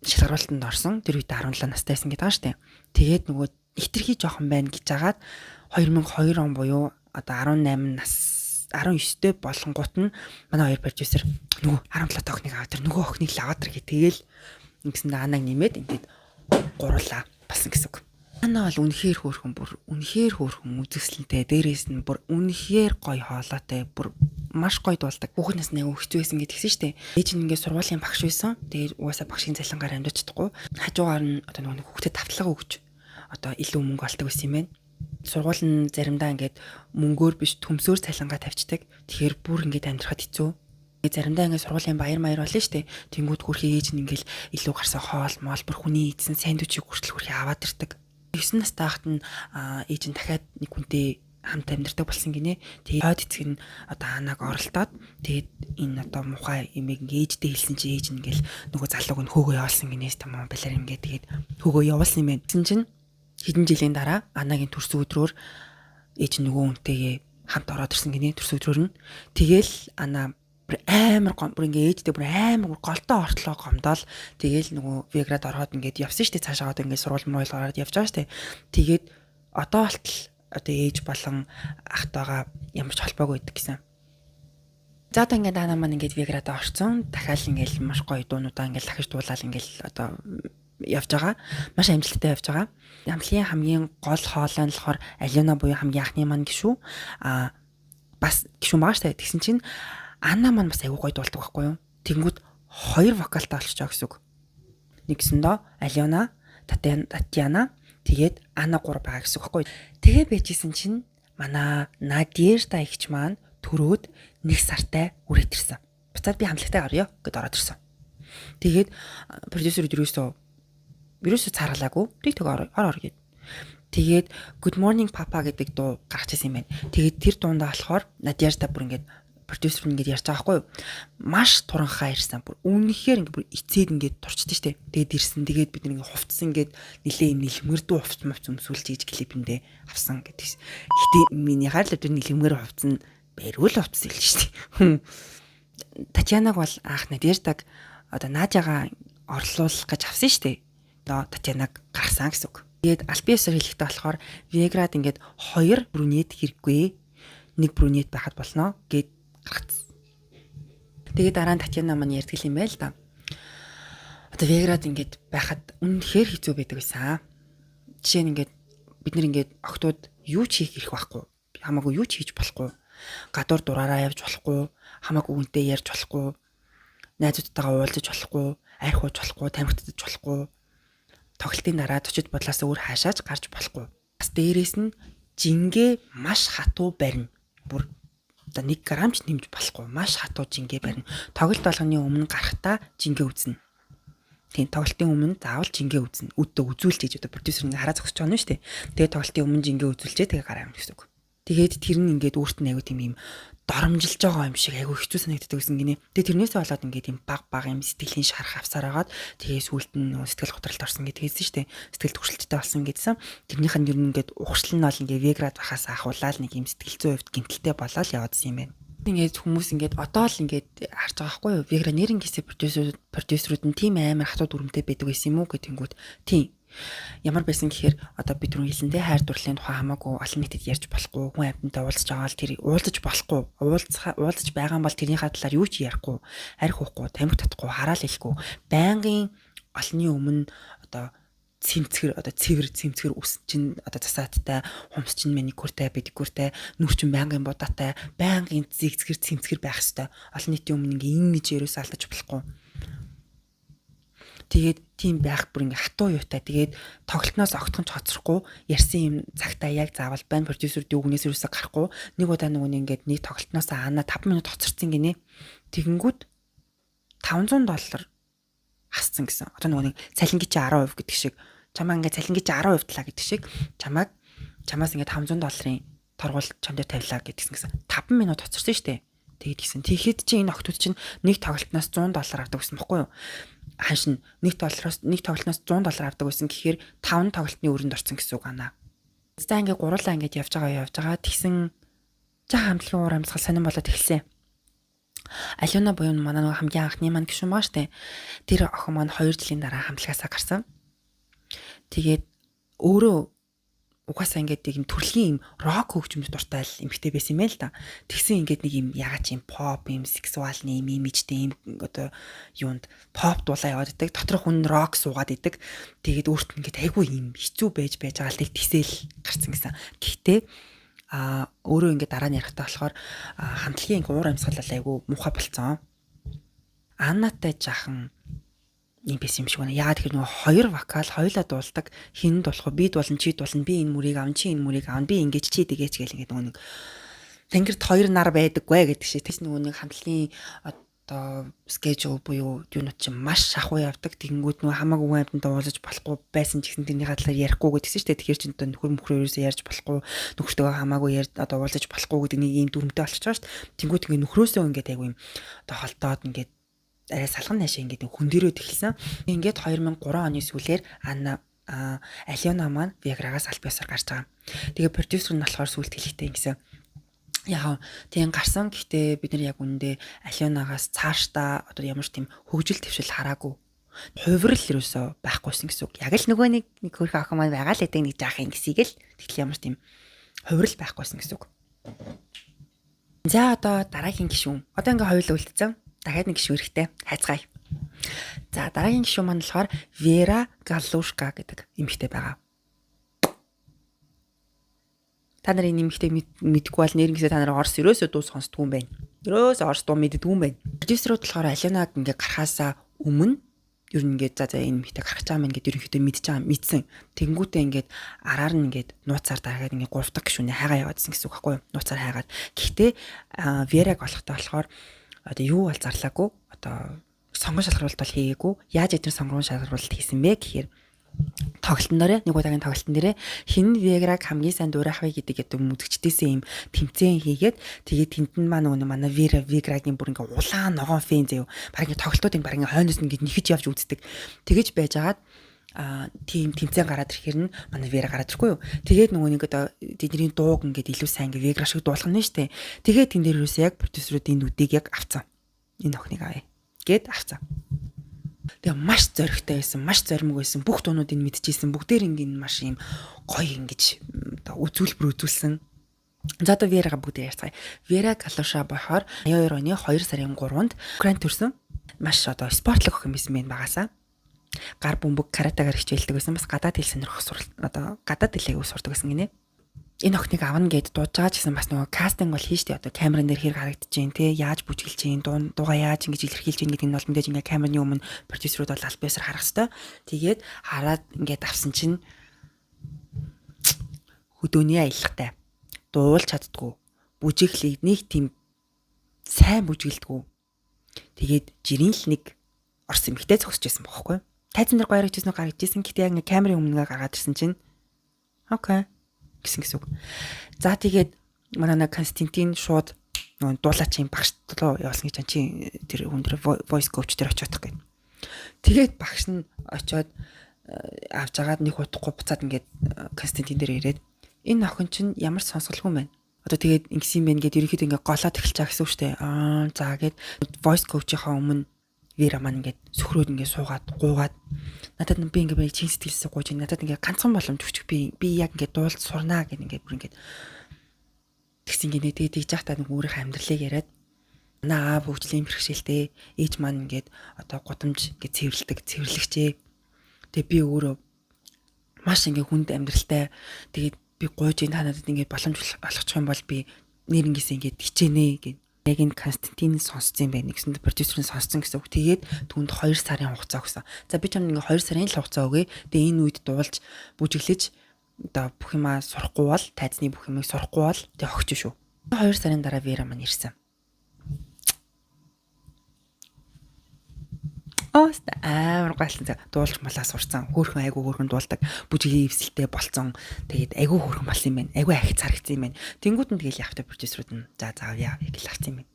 [SPEAKER 1] шалгаруулалтанд орсон. Тэр үед 17 настай байсан гэдэг байгаа шүү дээ. Тэгээд нөгөө хитрхи жоохон байна гэж агаад 2002 он буюу одоо 18 нас 19-тэй болонгууд нь манай хоёр продюсер нөгөө 17 охиныг аваад тэр нөгөө охиныг л аваад тэр тэгэл ингэсэндээ Анаг нэмээд ингээд гурлаа болсон гэсэн үг. Ана бол үнэхээр хөөрхөн үзэсгэлэнтэй. Дээрээс нь бүр үнэхээр гоё хоолойтой, бүр маш гоё дуулдаг. Хүүхнээс нэг өгч байсан гэдгийгсэн шүү дээ. Ээж нь ингээд сургуулийн багш байсан. Тэгээд угаасаа багшийн цалингаар амьдарч чадахгүй. Хажуугаар нь одоо нэг хүүхдэд тавтлага өгч одоо илүү мөнгө олдог байсан юм байна. Сургууль нь заримдаа ингээд мөнгөөр биш төмсөөр цалингаа тавьчихдаг. Тэгэхээр бүр ингээд амьдрахад хэцүү. Заримдаа ингээд сургуулийн баяр маяр болно шүү дээ. Тэнгүүд хүрхий ээж нь ингээд илүү гарсан хоол моол бүр хүний идсэн сандвичийг хүртэл хүрхий аваад ирдэг. 9 настай хахад нь ээж нь дахиад нэг хүнтэй хамт амьдардаг болсон гинэ. Тэгээд хойд эцэг нь одоо Анаг оролдоод тэгээд энэ одоо мухай эмээг ээжтэй хэлсэн чи ээж нь ингээл нөгөө залууг нь хөөгөө явуулсан гинээс том балаар ингээд тэгээд хөөгөө явуулсан юм байна. Тэгсэн чинь хэдэн жилийн дараа Анагийн төрсөн өдрөөр ээж нөгөө хүнтэйгээ хамт ороод ирсэн гинэ төрсөн өдрөөр нь. Тэгээл Ана амар бүр ингээ ээжтэй бүр амар голтой ортлоо гомдоол тэгээл нөгөө Viagra-д ороод ингээд явсан штэ цаашаа одоо ингээд сургууль мөрөөл ороод явж байгаа штэ. Тэгээд одоо болтол одоо ээж болон ахтайгаа ямар ч холбоогүй байдаг гэсэн. За одоо ингээд Ана маань ингээд Viagra-д орсон. Дахиад ингээд маш гоё дуунуудаа ингээд дахиж дуулаад ингээд одоо явж байгаа. Маш амжилттай явж байгаа. Ямлын хамгийн гол хоолой нь болохоор Алена буюу хамгийн анхны маань гişүү. Бас гişүү байгаа штэ. Тэгсэн чинь Анна маань бас аягүй гоё дуулдаг байхгүй юу? Тэнгүүд 2 вокалтай болчихоо гэсэн үг. Нэгсэндөө Алена, Татьяна, тэгээд Анна 3 байгаа гэсэн үг байхгүй юу? Тэгээ байжсэн чинь манай Надежда ихч маань төрөөд 1 сартай үрээд ирсэн. Буцаад би хамтлагтай орё гэд ороод ирсэн. Тэгээд продюсерүүд ерөөсөө цааргалаагүй. Тэг ор гэд. Тэгээд Good Morning Papa гэдэг дуу гарч ирсэн юм байна. Тэгээд тэр дуундаа болохоор Надежда бүр ингээд продюсер ингээд ярьж байгаа байхгүй юу? Маш туранхаа ирсэн. Бүр үнэхээр ингээд бүр эцээд ингээд турчдээ штэ. Тэгээд ирсэн. Тэгээд бид нэг хувцсан ингээд нилээ нэлмэрдүү хувц өмсүүлж ийж клипэндээ авсан гэдэг. Гэтэ миний хаалт нэлмэр хувцсан бариул хувцсан л штэ. Татьянаг бол анх Надеждаг одоо Надяга орлуулах гэж авсан шүү дээ. Одоо Татьянаг гаргасан гэсэн үг. Тэгээд аль биесээр хэлэхдээ болохоор Виаград ингээд 2 брюнет хэрэггүй. 1 брюнет байхад болно гэд гаргацсан. Тэгээд дараа нь Татьяна маань ярьдаг юм байл да. Одоо Виаград ингээд байхад үнэхээр хэцүү байдаг байсан. Жишээ нь ингээд бид нэр ингээд охтууд юу ч хийх ирэх байхгүй. Хамаагүй юу ч хийж болохгүй. Гадуур дураараа явж болохгүй. Хамаагүй үнтэй ярьж болохгүй. Найзуудтайгаа уулзаж болохгүй. Арх ууж болохгүй. Тамхитдаж болохгүй. Тоглолтын дараа төчид бодлоос өөр хаашааж гарч болохгүй. Бас дээрээс нь жингээ маш хатуу барина. Бүр одоо 1 грамч нэмж болохгүй. Маш хатуу жингээ барина. Тоглолт болгоны өмнө гарахтаа жингээ үзнэ. Тийм тоглолтын өмнө заавал жингээ үзнэ. Үддээ үзүүлж хийж одоо продюсер ингээ хараа зогсож байгаа юм шүү дээ. Тэгээ тоглолтын өмнө жингээ үзүүлжээ тэгээ гараа юм гэсэн үг. Тэгээд тэр нь ингээд өөрт нь аягүй тийм юм доромжилж байгаа юм шиг аягүй хэцүү санагддаг гэсэн гинэ. Тэгээ тэрнээсээ болоод ингээд юм баг юм сэтгэлийн шарах авсаар агаад тэгээ сүулт нь сэтгэл готролд орсон гэдгээсэн шүү дээ. Сэтгэл төвшөлттэй болсон гэдсэн. Тэрнийх нь ер нь ингээд ухаршил нь бол ингээд Виаград бахаас ахуулаад нэг юм сэтгэл зүйн хувьд гэмтэлтэй болоод яваадсан юм байна. Ингээд хүмүүс ингээд одоо л ингээд харж байгаа байхгүй юу? Виагра нэрэн гисээ продюсерүүд нь тийм амар хатуу дүрмтэй байдаг байсан юм уу гэтэнгүүт тийм. Ямар байсан гэхээр одоо бид түрүү хэлсэндээ хайр дурлалын тухай хамаагүй олон нийтэд ярьж болохгүй, хүн амьтантай уулзж байгаа л тэр уулзаж болохгүй, уулзаж байгаа юм бол тэрнийхээ талаар юу ч ярихгүй, арх уухгүй, тамхи татахгүй, хараал хэлэхгүй, байнгын олонний өмнө одоо цэвэр ус чинь одоо засааттай, хумс чинь маникюртай, педикюртай, нүр чинь байнгын будаатай, байнгын цэвэр байх хэвээр олон нийтийн өмнө ингээ ингэж ярөөс алдаж болохгүй. Тэгээд тийм байх бүр ингээ хатуу юутай. Тэгээд тоглолтноос огтхон ч хоцрохгүй ярьсан юм цагтаа яг заавал банд продюсер дүүгнээс юусаа гарахгүй. Нэг удаа нөгөө ингээд нэг тоглолтноос аана 5 минут хоцорсон гинэ. Тэгэнгүүт $500 хасцсан гэсэн. Одоо нөгөө нэг цалингийн 10% гэдэг шиг чамаа ингээ цалингийн 10% талаа гэдэг шиг чамаас ингээ $500 торгуул чам дээр тавилаа гэдгсэн гэсэн. 5 минут хоцорсон шүү дээ. Тэгээд гисэн. Тэгэхэд чи энэ охтууд чинь нэг тоглолтноос $100 авдаг гэсэн баггүй юу? Ханшин нэг тоглолтноос $100 авдаг байсан гэхээр 5 тоглолтны өрөнд орсон гэсэн үг ана. За ингээ гурлаа ингээд явж байгаа тэгсэн жаа хамтлагийн уур амьсгал сонирн болоод эхэлсэн. Алена буюу манай нэг хамгийн анхны маань гişүн байгаа штэ. Тэр охин маань 2 жилийн дараа хамтлагаасаа гарсан. Тэгээд өөрөө угаасаа ингээд нэг юм төрлийн юм рок хөгжмөд дуртай л эмхтэй байсан юм байл та. Тэгсэн ингээд нэг юм ягаад юм pop юм сексуалны юм имижтэй юм одоо юунд pop дуулаа яваад идэг. Доторх хүн рок суугаад идэг. Тэгээд өөрт нь ингээд айгүй юм хэцүү байж байгаа л тэгсэл гарсан гэсэн. Гэхдээ өөрөө ингээд дараа нь ярихтаа болохоор хамтлагийн уур амьсгал айгүй муухай болцсон. Аннатай жахан юм байсан юм шиг байна. Яагаад тэгэхээр нөгөө 2 вокал хоёулаа дуулдаг. Хинд болох уу? Бид болон чи дуулна. Би энэ мөрийг аван чи энэ мөрийг аван. Би ингэж чи тэгээч гэл ингээд нөгөө нэг тэнгэрт 2 нар байдаггүй гэдэг шиг. Тэс нөгөө нэг хамтлагийн одоо schedule буюу юунууд чинь маш шахуу явдаг. Тэгэнгүүт нөгөө хамаагүй амьтанд уулзаж болохгүй байсан ч гэсэн тэрнийхээ талаар ярихгүй гэдгсэн шүү дээ. Тэгэхээр чинь нөхөр мөхрөөсөө ярьж болохгүй. Нөхөртөө хамаагүй одоо уулзаж болохгүй гэдэг нэг юм дүрмтэй болчихж байгаа шүү дээ. Тэнгүүт ингээд нөхрөөсөө ингээд айгүй юм одоо холдоод ингээд арай салган наашаа ингээд хүн дээрөөд эхэлсэн. Ингээд 2003 оны сүүлээр Алена маань Виаграгаас аль биесээр гарч байгаа. Тэгээ продюсер нь болохоор сүлт хэлэхдээ ингэсэн. Яг тийм гарсан. Гэхдээ бид нар яг үүндээ Аленагаас цаашдаа одоо ямар ч тийм хөгжил твшил хараагүй. Хувирал ерөөсөө байхгүйсэн гэсэн үг. Яг л нөгөө нэг хөрхөн охин маань байгаа л гэдэг нэг жаах ингэсийг л тэгэхээр ямар ч тийм хувирал байхгүйсэн гэсэн үг. За одоо дараагийн гишүүн. Одоо ингээ хоёул үлдсэн. Дахиад нэг гишүүн хэрэгтэй. Хайцгаая. За дараагийн гишүүн маань болохоор Вера Галушка гэдэг эмэгтэй байгаа. Та нарын эмэгтэй мэдгүй бол нэрнгээсээ та нар Орос ерөөсөө дуу сонсдгүй юм байна. Ерөөсөө Орос дуу мэддэггүй юм байна. Продюсерууд болохоор Аленаг ингээ гарахаасаа өмнө ер нь ингээд за энэ эмэгтэй гарах гэж байгаа юм ингээд ерөнхийдөө мэдсэн. Тэгэнгүүтээ ингээд араар нь ингээд нууцаар дараагаад ингээд 3 дахь гишүүнээ хайгаа яваадсэн гэсэн үг байхгүй юу? Нууцаар хайгаад. Гэхдээ Вераг олохтой болохоор одоо юу бол зарлаагүй. Одоо сонгон шалгаруулалт бол хийгээгүй. Яаж эдгээр сонгон шалгаруулалт хийсэн бэ гэхээр тоглолтын дээр нэг удаагийн тоглолтын дээр хин Виаграг хамгийн сайн дуурайх вэ гэдэг одоо мүдгчдээсээ юм тэмцээн хийгээд тэгээд тэнд нь манай Виаграгийн бүр ингээ улаан ногоон фэн заяа. Бараг ингээ тоглолтуудыг бараг ингээ хойноос ингээ нэхэж явж үздэг. Тэгэж байжгаад тийм тэмцээн гараад ирэхээр нь манай Вера гараад ирэхгүй юу. Тэгээд нөгөө нэг одоо тэдний дууг ингээд илүү сайн ингээ Вегра шиг дуулах нь штэ. Тэгээд тэн дээр юусе яг продюсеруудын нүдийг яг авцсан. Энэ охиныг авъя гэд авцаа. Тэгээ маш зоригтой байсан, маш зоримог байсан. Бүх дуунуудыг мэдчихсэн. Бүгдээр ингээд маш юм гоё ингэж одоо үзүүлбэр үзүүлсэн. За одоо Верага бүгдээ ярьцгаая. Вера Галуша бохоор 82 оны 2 сарын 3-нд Украинд төрсөн. Маш одоо спортлог охин байсан байна багасаа. Гар бөмбөг каратегаар хичээлдэг байсан. Бас гадаад хэл сонирхох одоо гадаад хэлийг сурдаг байсан гинэ. Энэ охиныг авна гэд дуудаж байгаа ч гэсэн бас нөгөө кастинг бол хийжтэй одоо камерын дээр хэрэг харагдаж जैन те яаж бүжиглэж जैन дуугаа яаж ингэж илэрхийлж जैन гэдэг нь бол мэдээж ингээ камерны өмнө продюсерүүд бол аль биесээр харах хэвээр. Тэгээд хараад ингээд авсан чинь хөдөөний аялахтай дуулж чаддгүй бүжиглийг нэг тийм сайн бүжиглдэггүй. Тэгээд жирийн л нэг орс эмхтэй зогсож байсан бохоггүй. Тайзан дээр гоё харагдчихсан уу гарагдчихсан. Гэтэ яг ингээ камерын өмнө гаргаад ирсэн чинь окей гэсэн үг. За тэгээд манай Константин шууд нөгөө дуулаачийн багш руу явуулсан гэж чи тэр хүн дээр voice coach дээр очиод гэх. Тэгээд багш нь очиод авч агаад нэг удахгүй буцаад ингээд Константин дээр ирээд энэ охин чинь ямар сонсголгүй байна. Одоо тэгээд ингэсэн юм байна гэд ерөөхдөө ингээд голоод эхэлж байгаа гэсэн үг шүү дээ. За гээд voice coach-ийнхаа өмнө Вера маань ингээд сөхрөөд ингээд суугаад гуугаад надад би ингээд чин сэтгэлсээ гууж надад ингээд ганцхан боломж өгчих би яг ингээд дуулж сурнаа гэх ингээд бүр ингээд тэгсэн ингээд тэгээд ийж яхтаа нэг өөрийнхөө амьдралыг яриад наа хөгжлийн бэрхшээлтэй ээж маань ингээд одоо гудамж ингээд цэвэрлэгчээ. Тэгээд би өөрөө маш ингээд хүнд амьдралтай тэгээд би гуйж ин танадад ингээд боломж олгочих юм бол би нэрнгээсээ ингээд хичээнэ гэх. Яг энэ Константин сонсцсон юм байна гэсэн продюсерын сонсцсон гэсэн үг. Тэгээд түүнд 2 сарын хугацаа өгсөн. За би чамд ингээ 2 сарын л хугацаа өгье. Тэгээ энэ үед дуулж бүжиглэж одоо бүх юмаа сурахгүй бол тайзны бүх юмыг сурахгүй бол тэг огч шүү. 2 сарын дараа Вера маань ирсэн. Амар гайлсан дуулж малаа сурцсан. Хөөрхөн айгу хөөрхөн дуулдаг. Бүжигийн эвсэлтэй болцсон. Тэгээд айгу хөөрхөн болсон юм байна. Айгу ахиц харагдсан юм байна. Тэнгүүд нь тэгэл явахтай продюсерүүд нь за яа гэж харсан юм байна.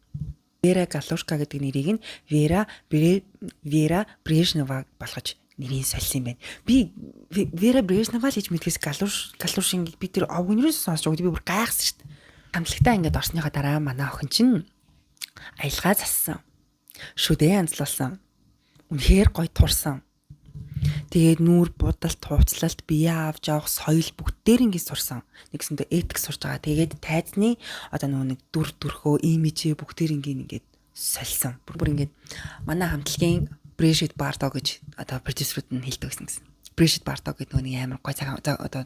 [SPEAKER 1] Вера Галушка гэдэг нэрийг нь Вера Брежнева болгож нэрийг солисон юм байна. Би Вера Брежнева л гэж мэдгээс Галушин би тэр овгнерээс сонсож өгд би бүр гайхсан шүү дээ. Хамтлагтаа ингээд орсныхаа дараа манай охин чинь аялгаа зассан. Шүдээ анзлуулсан. Үнэхээр гоё турсан. Тэгээд нүүр будалт, хувцлалт, бие авч явах соёл бүгдээр ингэ сурсан. Нэгсэндээ этик сурж байгаа. Тэгээд тайзны одоо нөгөө нэг дүрхөө имижээ бүгдээр ингээд сольсон. Бүр ингээд манай хамтлагийн Брэшит Бардо гэж одоо продюсерүүд нь хэлдэг гэсэн. Брэшит Бардо гэдэг нэг амар гоё цаг одоо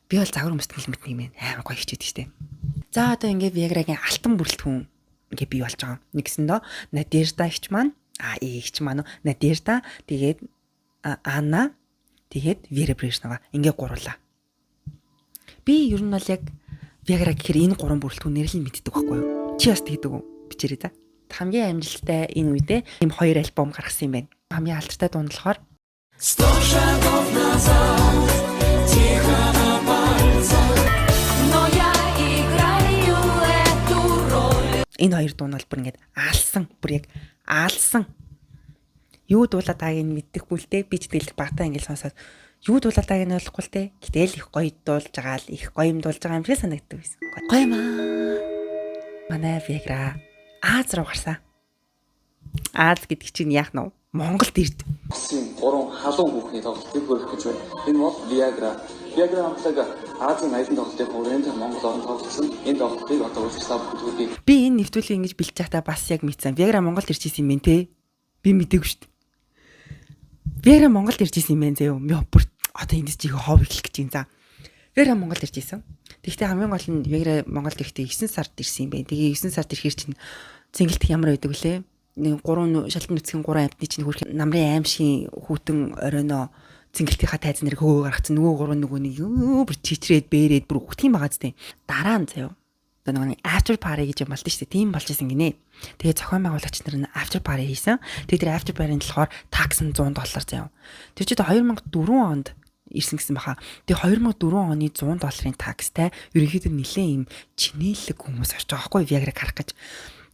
[SPEAKER 1] би бол загвар хүмүүст хэлмэт нэг юм амар гоё хичээдэг штеп. За одоо ингээд Веграгийн алтан бүрэлдэхүүн ингээд бий болж байгаа. Нэгсэндээ Надежда ихч маань ихч маань Надежда тэгээд Анна тэгээд Вера Брежнева ингээ гурлаа. Би ер нь бол яг Вегра гэхээр энэ гурван бүрэлдэхүүнээр л мэддэг байхгүй юу? Чи бас тэгдэг үү? Бичээрэй та. Хамгийн амжилттай энэ үедээ ийм 2 альбом гаргасан юм байна. Хамгийн алдартай дуу нь болохоор
[SPEAKER 3] 100 шагов назад, тихо на пальцах, но я играю эту роль.
[SPEAKER 1] Энэ 2 дуу нь бол бүр ингээд аалсан. Юу дуулаад байгааг нь мэддэггүй л те би ч тэгэл багтаа ингээд сонсоод юу дуулаад байгааг нь ойлгохгүй л те гэтэл их гоё дуулж байгаа л их гоё юм дуулж байгаа юм шиг санагддаг байсан. Гоё маа. Манай Вегра Аз руу гарсан. Аз гэдэг чинь яах нь Монголд ирд.
[SPEAKER 4] Асын 3 халуун хүүхний тоглолтыг хөрөх гэж байна. Энэ бол Viagra. Viagra хамтлаг Азийн аялын тоглолтын хүрээнд Монгол орнд тоглосон. Энэ тоглолтыг одоо үргэлжлүүлж бүтгэдэг.
[SPEAKER 1] Би энэ нэвтрүүлгийг ингэж бэлдэж байхдаа бас яг мэдсэн. Viagra Монголд ирж исэн юм байна те. Би мэдээгүй шүү дээ. Вера Монголд ирж исэн юм байна зөө. Бүр одоо эндээс чи хов эхлэх гэж юм за. Вера Монголд ирж исэн. Тэгэхдээ хамгийн гол нь Вера Монголд ирэхдээ 9 сард ирсэн юм байна. Тэгээ 9 сард ирэхээр чинь цэнгэлт ямар байдаг вүлээ? Нэг 3 шалтан нүцгийн 3 амтны чинь хөрх намрын аимшиг хүүтэн оройноо цэнгэлтийнхаа тайзан дээр хөвөө гаргацсан нөгөө 3 нөгөө нэг бүр чичрээд бээрээд бүр өгөх юм байгаа зү. Дараа нь заяа. Одоо нэг after party гэж юм болд нь шүү дээ. Тийм болж исэн гинэ. Тэгээ зохион байгуулагч нар нь after party хийсэн. Тэгээ тэр after party-нд болохоор такс нь $100 заяа. Тэр чинь 2004 онд ирсэн гэсэн баха. Тэгээ 2004 оны $100 такстай ерөнхийдөө нэлээд юм чинээлэг хүмүүс орж байгаа байхгүй Viagra харах гэж.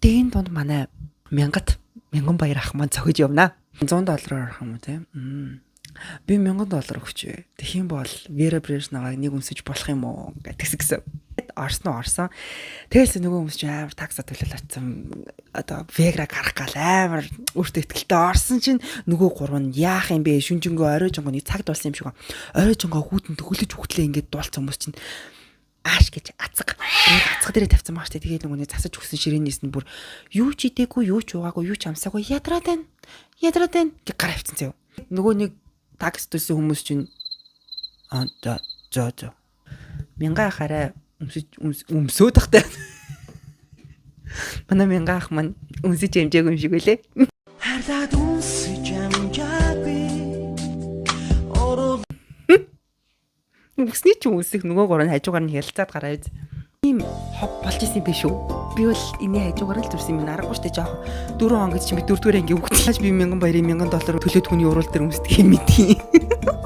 [SPEAKER 1] Тэгээ энэ донд манай мянган баяр ах маань зохиж явна. $100 орох юм уу те? Би $1000 өгч. Тэгэх юм бол Вера Брежневаг нэг өмсөж болох юм уу гэсэн. Тэгээд орсон. Тэгэлс нөгөө хүмүүс чинь амар такса төлөөл очсон. Одоо Вегра гарах гал амар өөртөө ихтэй орсон чинь нөгөө гурав нь яах юм бэ? Шүнжэнгөө оройжонгоо нэг цагт болсон юм шиг. Оройжонгоо хүүтэнд хөлөж хөглөө ингээд дуулсан хүмүүс чинь ааш гэж ацга дээрээ тавьсан маа штэ. Тэгээд нөгөө нэг засаж өгсөн ширээнээс нь бүр юу ч идээгүй, юу ч уугаагүй, юу ч амсаагүй ядраад байна гэж гар авчихсан зөө. Нөгөө нэг такс төлсөн хүмүүс чинь зөө мянга хараа өмсөө тахтай. Манай мянга ах маань өмсөж хэмжээгүй юм шиг үлээ.
[SPEAKER 5] Харлаад үнсэж амжаагүй.
[SPEAKER 1] Үсний ч үсэх нөгөө гурав нь хажуугаар нь хялцаад гараад ийм хов болж исэн юм биш үү? Би бол энэ хажуугаар л зүрсэн юм аргагүй штэ жоох 4 он гэж чи би 4-р анги үгтлаач би 1000 баярын $1000 төлөөд хүний уруул дээр өмсдөг юм мэдээ.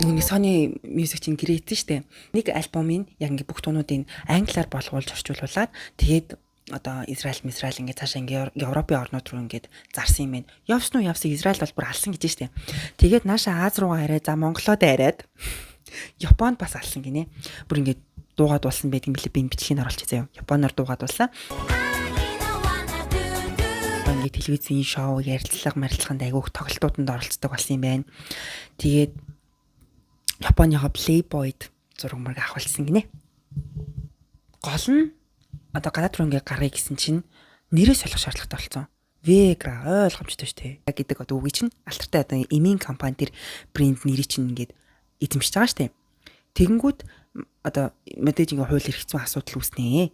[SPEAKER 1] Нүний Sony Music чинь гэрээсэн штэ. Нэг альбомын яг ингээ бүх дуунуудыг англиар болгуулж орчуулуулад тэгээд одоо Израиль ингээд цаашаа ингээ Европын орнууд руу ингээд зарсан юм байна. Явсан Израиль бол бүр алсан гэж штэ. Тэгээд нааша Аз руугаа хараад за Монголоо дайраад Японд бас алсан гинэ. Бүр ингээд дуугаад болсон байдаг юм билээ. Би бичлэгийг оруулчих заяа. Японоор дуугаад болсон. Ингээд телевизийн шоу, ярилцлаганд айгүйх тоглолтууданд оролцдог болсон юм байна. Тэгээд Японыхоо Playboy-д зураг мөрөг авахулсан гинэ. Гол нь одоо гадаад руу ингээд гаргая гэсэн чинь нэрээ солих шаардлагатай болсон. Vegra ойлгомжтой шүү дээ. Гэдэг одоо үгийг чинь алтартай одоо эмийн компани тэр брэнд нэрийг чинь ингээд эзэмшиж байгаа шүү дээ. Тэгэнгүүт одоо мэдээж ингээ хууль эрх зүйн асуудал үүснэ.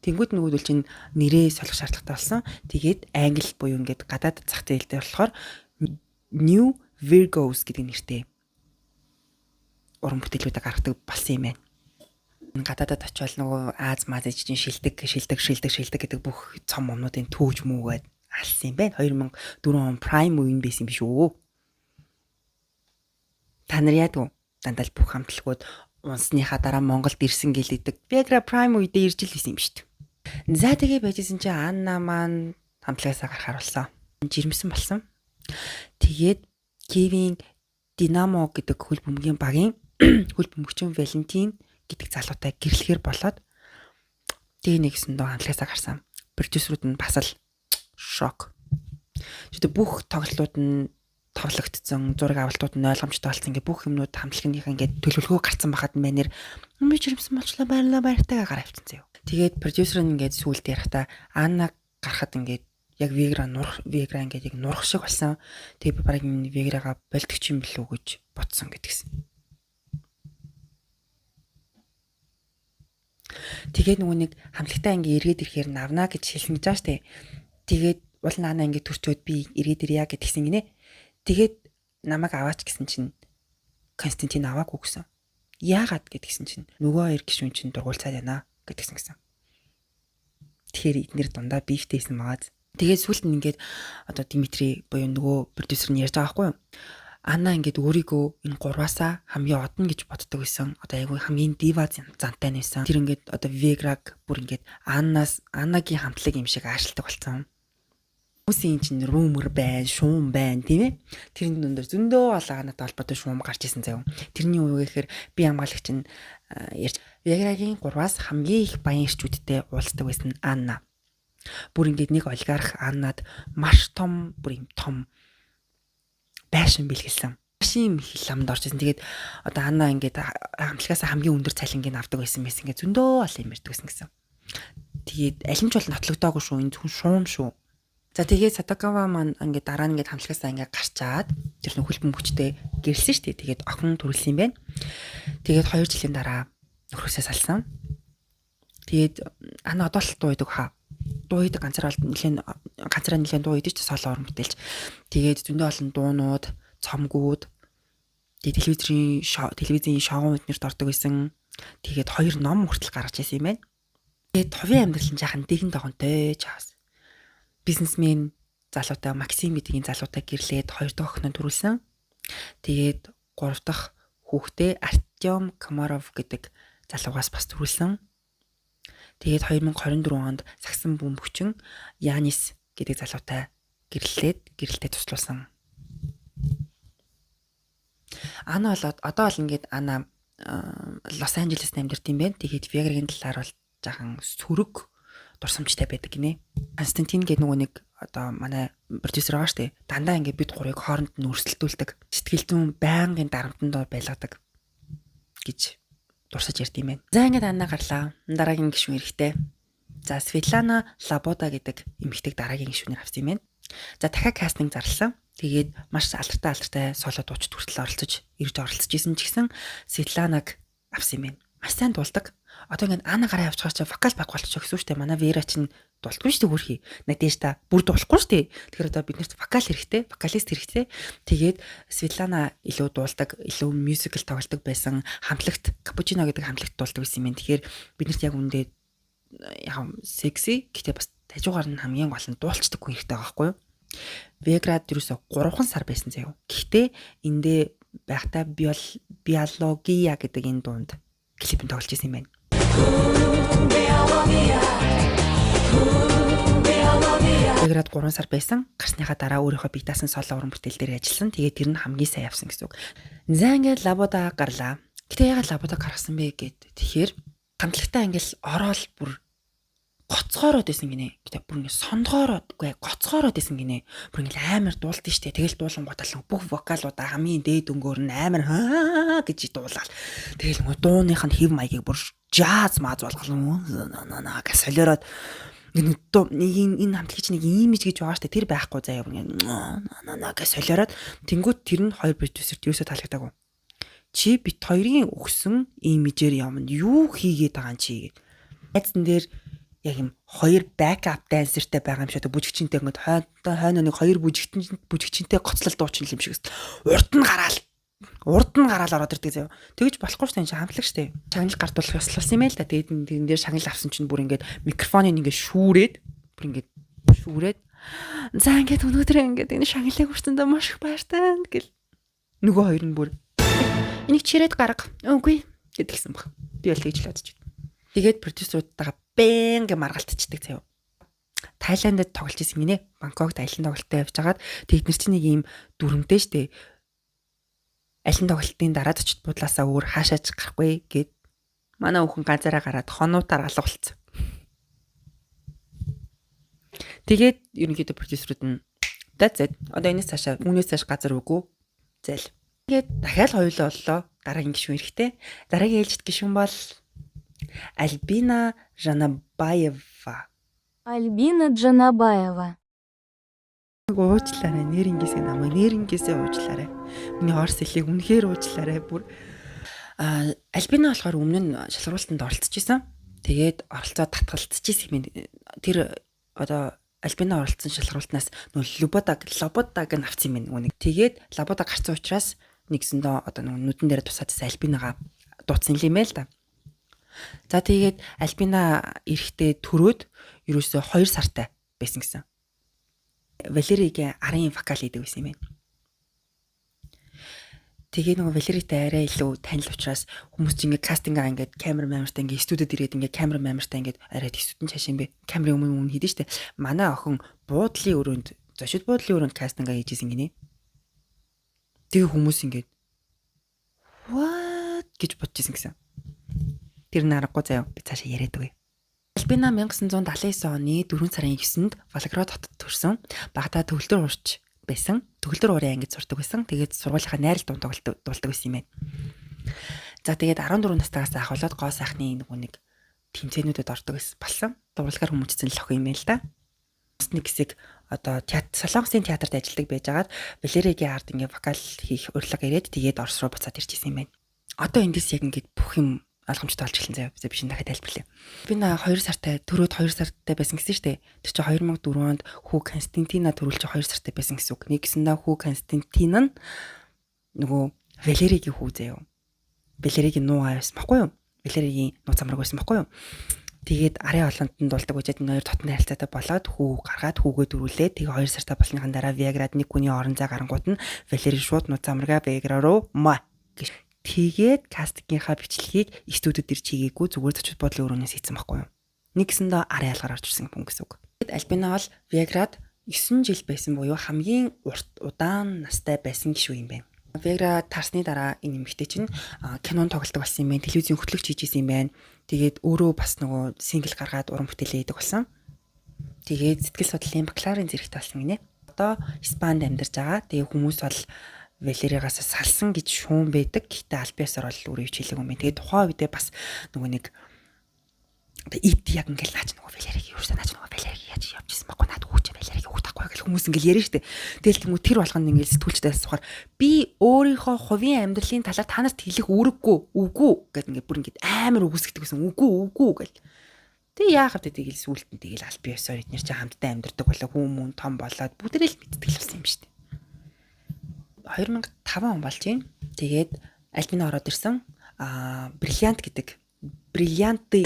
[SPEAKER 1] Тэгэнгүүт нөгөөдөл чинь нэрээ солих шаардлагатай болсон. Тэгээд англи буюу ингээд гадаад зах зээл дээр болохоор New Virgos гэдэг нэртэй уран бүтээлүүдийг гаргадаг болсон юм байна. Гадаадад очивол нөгөө Аз мазэж чинь шилдэг гэдэг бүх цом момнуудын төөж мүүгээд алсан юм байна. 2004 он Prime үеийн байсан юм биш үү? Та нар яадаг уу? Дандаа бүх хамтлагууд унсныхаа дараа Монголд ирсэн гэлээдэг. Vegra Prime үедээ ирж л байсан юм шүү дээ. За тэгээ байжсэн чинь Анна маань хамтлагаасаа гарахаар болсон. Жирэмсэн болсон. Тэгээд Kevin Dinamo гэдэг хөл бөмбөгийн багийн хөл бөмбөгчин Валентин гэдэг залуутай гэрлэхэр болоод тэгээ нэгсэн доо хамтлагаасаа гарсан. Продюсерүүд нь бас л шок. Жишээ бүх тоглолтууд нь товлогдсон, зураг авалтууд нь ойлгомжтой болсон. Ингээ бүх юмнууд хамтлагийнхаа ингээ төлөвлөгөө гарцсан байхад мэнэр би жирэмсэн болчлаа баярлалаа гараа авчихсан заяа. Тэгээд продюсер нь ингээ сүулт ярихтаа Анна гарахад ингээ яг Vegra ингээд яг нурах шиг болсон. Тэгээ би бараг энэ Vegra-га болдогч юм билүү гэж бодсон гэдгийгсэн. Тэгээд нөгөө нэг хамтлагтай ингээ эргээд ирэхээр навна гэж хэлсэн гэж байгаа штэ. Тэгээд бол наана ингээ төрчөөд би эргээд ирья гэдгийгсэн гинэ. Тэгээд намайг аваач гэсэн чинь Константин аваагүй гэсэн. Яагаад гэдгийгсэн чинь нөгөө хоёр гишүүн чинь дургуульцаад байна гэдгийгсэн гэсэн. Тэгэхээр эднэр дундаа бифтэйсэн магаз. Тэгээд сүүлд нь ингээд одоо Димитри буюу нөгөө продюсер нь ярьж байгаа байхгүй юу? Анна ингээд өөрийгөө энэ гурваасаа хамгийн одно гэж боддог байсан. Одоо айгүй хамгийн дива зантай байсан. Тэр ингээд одоо Vegra-г бүр ингээд Аннагийн хамтлаг юм шиг аашилдаг болсон. Хүмүүсийн чинь румер байна, шуум байна, тийм ээ. Тэрний дундор зөндөө олааганаад холбоотой шуум гарч исэн заяа. Тэрний юу гэхээр би хамгаалагч нь ярьж Vegra-гийн гурваас хамгийн их баян эрчүүдтэй уулздаг байсан Анна. Бүр ингээд нэг олигарх Аннад маш том байшин бэлгэлсэн. Машин их ламд орж исэн. Тэгээд одоо Анна ингээд хамтлагаас хамгийн өндөр цалингийг авдаг байсан мэс ингээд зөндөө олон юм ярьдаг байсан гэсэн. Тэгээд аль нь ч бол нотлогдоогүй шүү. Энэ зөвхөн шуум шүү. За тэгээд Садакава маань ингээд дараа нь ингээд хамтлагаасаа ингээд гарчаад тэр нэг хөл бөмбөгчтэй гэрэлсэн шүү дээ. Тэгээд охин төрүүлсэн юм байна. Тэгээд 2 жилийн дараа нөхрөөсөө салсан. Тэгээд Анна одоо л дуудаг хаа. Дуудаг ганцаараа нэлээд дуу идэж соло уран бүтээлч. Тэгээд зөндөө олон дуунууд, цомгууд тэгээд телевизийн шоунд нэрт ордог байсан. Тэгээд 2 ном хүртэл гаргаж ирсэн юм байна. Тэгээд товын амьдрал нь жаахан дэгэн догонтой чаас. Бизнесмен залуутай Максим гэдгийн залуутай гэрлээд 2 дахь охиноо төрүүлсэн. Тэгээд 3 дахь хүүхдээ Артем Комаров гэдэг залуугаас бас төрүүлсэн. Тэгээд 2024 онд сагсан бөмбөгчин Янис гэдэг залуутай гэрэлтэй туслуулсан. Анна бол одоо л ингээд Анна Лос Анжелест амьдарч юм байна. Тэгээд Viagra-гийн талаар бол жаахан сөрөг дурсамжтай байдаг гинэ. Константин гэдэг нөгөө нэг одоо манай продюсер байгаа штэ. Дандаа ингээд бид гурыг хооронд нь өрсөлдүүлдэг. Сэтгэл зүйн байнгын дарамтанд байлгадаг гэж дурсаж ярьд юм байна. За ингээд анаа гарлаа. Дараагийн гишүүн эрэхтэй. За Светлана Лабода гэдэг эмэгтэйг дараагийн гишүүнээр авсан юм байна. За дахиад кастинг зарласан. Тэгээд маш алдартай соло дуучид хүртэл оролцож ирж исэн ч гэсэн Светланаг авсан юм байна. Маш сайн дуулдаг. Одоо ингээд Ана гараа явчихаар чи вокал баг болчих гэсэн шүү дээ. Манай Вера чинь дуулдаггүй шүү дээ хөрхий. Надежда бүр дуулахгүй шүү дээ. Тэгэхээр одоо биднэрт вокал хэрэгтэй, вокалист хэрэгтэй. Тэгээд Светлана илүү дуулдаг, илүү мюзикл тоглодог байсан. Хамтлагт Капучино гэдэг хамтлагт дуулдаг байсан юм байна. Тэгэхээр биднэрт яг үндэ яг секси гэхдээ бас тажуугаар нь хамгийн гол нь дуулцдаг хүн хэрэгтэй байгаа байхгүй юу? Веград юусоо 3 сар байсан заяа. Гэхдээ эндээ байхдаа биология гэдэг энэ дунд клипэн тоглож байсан юм байна. Веград 3 сар байсан. Гарсныхаа дараа өөрийнхөө бие даасан соло уран бүтээл дээр ажилласан. Тэгээд тэр нь хамгийн сайн явсан гэсэн үг. За ингээд Лабода гарлаа. Гэтэ ягаад Лабода гаргасан бэ гэд. Тэгэхээр хамтлагтаа ингээл ороод бүр гоцгоороод байсан гинэ. Гэтэ бүр ингээ сондгоороод үгүй гоцгоороод байсан гинэ. Бүр ингээл амар дуулдсан штэ. Тэгэл дуулангуудаа бүх вокалуудаа хамгийн дээд өнгөөр нь амар гэж дуулаад. Тэгэл нөгөө дууных нь хэв маягийг бүр жаз мааз болгоно. Гэж солиороод энэ хамтлагч нэг имиж гэж байгаа штэ. Тэр байхгүй заяа бүр ингээ гэж солиороод тэнгуут тэр нь хоёр продюсерт юусоо таалагдаагүй. Чи бит хоёрын өгсөн имижээр явна. Юу хийгээд байгаа юм чи? Эцэн дээр яг юм хоёр бэкап дансертэй байгаа юм шиг одоо бүжигчинтэй ингээд хойно нэг хоёр бүжигчинтэй гоцлол дуучин юм шиг байна. Урд нь гараал ороод ирдэг заяа. Тэгэж болохгүй шүү дээ хамтлаг шүү дээ. Шагнал гартуулах ёслолсон юм байл та. Тэгээд тэрэн дээр шагнал авсан чинь бүр ингээд микрофоныг ингээд шүүрээд за ингээд өнөөдөр ингээд энэ шагналыг хүртэндээ маш их баяртай гэл нөгөө хоёр нь бүр энийг чирээд гарга. Үгүй гэдгийгсэн баг. Би бол тэгж л бодож байна. Тэгээд продюсеруудтайгаа бэнг маргалтчдаг заяа. Тайландд тоглож исэн гинэ. Бангкокт аялын тоглолттой явж хагаад тэднэр чинь нэг юм дүрмтэй штэ. Аялын тоглолтын дараа зочид буудлаасаа өөр хаашаач гарахгүй гэд манай хүүхэн ганцаараа гараад хонуутаар алгуулсан. Тэгээд ерөнхийдөө продюсерууд нь that's it. Одоо энэс цааш газар үгүй. Зэл. Тэгээд дахиад хоёулаа боллоо. Дараагийн гишүүн эрэхтэй. Дараагийн ээлжид гишүүн бол Альбина Жанабаева.
[SPEAKER 2] Альбина Джанабаева.
[SPEAKER 1] Уучлаарай, нэрнгээсээ намайг нэрнгээсээ уучлаарай. Миний орс хэлийг үнэхээр уучлаарай бүр. Альбина болохоор өмнө нь шалгаруултанд оролцож исэн. Тэгээд оролцоод татгалцчихсэн юм. Тэр одоо Альбина оролцсон шалгаруултнаас нөө Лабодаг нь авсан юм байна. Тэгээд Лабодаг гарсан учраас нэгсэндээ одоо нүдэн дээр тусаадсан Альбинагаа дуудсан юм байл та. За тэгээд Альбина эрэхтэй төрөөд ерөөсөө 2 сартай байсан гэсэн. Валеригийн арын вокал хийдэг байсан юм байна. Тэгээ нөгөө Валеритай арай илүү танил учраас хүмүүс чинь ингээд кастингаа ингээд камерамантай ингээд студид ирээд ингээд камерамантай ингээд арай студид цааш юм бэ. Камерын өмнө хийдэж штэ. Манай охин буудлын өрөөнд зочид буудлын өрөөнд кастингаа хийжсэн гинэ. Тэгээ хүмүүс ингээд what гэж бодчихсон гэсэн. Тэр нарахгүй заяа би цаашаа яриад өгье. Альбина 1979 оны 4 сарын 9-нд Волгоград хотод төрсөн. Багада төгөлдөр уурч байсан. Төгөлдөр уурын ангид сурдаг байсан. Тэгээд сургуулийнхаа найрал дунд дуулдаг байсан юм байна. За тэгээд 14 настайгаас ахуулаад гоо сайхны нэг тэмцээнүүдэд ордог болсон. Дурлахаар хүмүүжсэн л охин юм байна л да. Нэг хэсэг одоо Солонгосын театрт ажилладаг байжгаад Валеригийн ард ингээ вокал хийх урилга ирээд тэгээд Орос руу буцаад ирчихсэн юм байна. Одоо эндээс яг ингээд бүх юм ойлгомжтой болж эхэлсэн заяа. Би шинэ дахиад тайлбарлая. Би 2 сартай төрөөд 2 сартай байсан гэсэн шүү дээ. Тэр чинь 2004 онд хүү Константина төрүүлж 2 сартай байсан гэсэн үг. Нэгсэндээ хүү Константин нь нөгөө Валеригийн хүү заяа. Валеригийн нуу авсан баггүй юу? Валеригийн нуу замраг байсан баггүй юу? Тэгээд арын олонтод дуулдаг үжид энэ хоёр дотны харилцаатай болоод хүү гаргаад хүүгээ дөрүүлээ. Тэгээ 2 сартай болсныхан дараа Viagra-д нэг хүний орон зай гарангууд нь Валери шууд нуу замрага Viagra руу гэж тэгээд кастингийнхаа бичлэгийг студид ирж хийгээгүй зүгээр зочид буудлын өрөөнөөс хийсэн байхгүй юу. Нэгсэндээ арын алгаар орж ирсэн хүн гэсэн үг. Тэгэд Альбина бол Viagra-д 9 жил байсан буюу хамгийн удаан настай байсан гишүү юм байна. Вегра тарсны дараа энэ эмэгтэй чинь кинон тоглолдог болсон юм байна. Телевизийн хөтлөгч хийж исэн юм байна. Тэгээд өөрөө бас нөгөө сингл гаргаад уран бүтээлээ хийдэг болсон. Тэгээд сэтгэл судлалын бакалаврын зэрэгтэй болсон гинэ. Одоо Испанид амьдарч байгаа. Тэгээд хүмүүс бол Валеригаас салсан гэж шүүн байдаг. Гэхдээ аль биесээр бол өөрөө хичээлэг юм байна. Тэгээд тухайн үедээ бас нөгөө нэг ид яг ингээл наач нөгөө Валериг юу санаач нөгөө Валериг яаж явж исэн баггүй наад хүүч Валериг юу тахгүй гэх хүмүүс ингээл ярина штэ. Тэгэл тэмүүл тэр болгонд ингээл сэтгүүлчтэй сухаар би өөрийнхөө хувийн амьдралын талаар танарт хэлэх үүрэггүй үгүй гэд ингээд бүр ингээд амар үгүйсгдэг гэсэн үгүй гэл. Тэг яахав тэгэл сүултэн тэгэл аль биесээр эднэр чи хамтдаа амьдардаг болоо хүмүүн том болоод бүгдээрээ л мэддэг болсон юм штэ. 2005 он болж байна. Тэгээд альбин ороод ирсэн. Бриллиант гэдэг бриллианты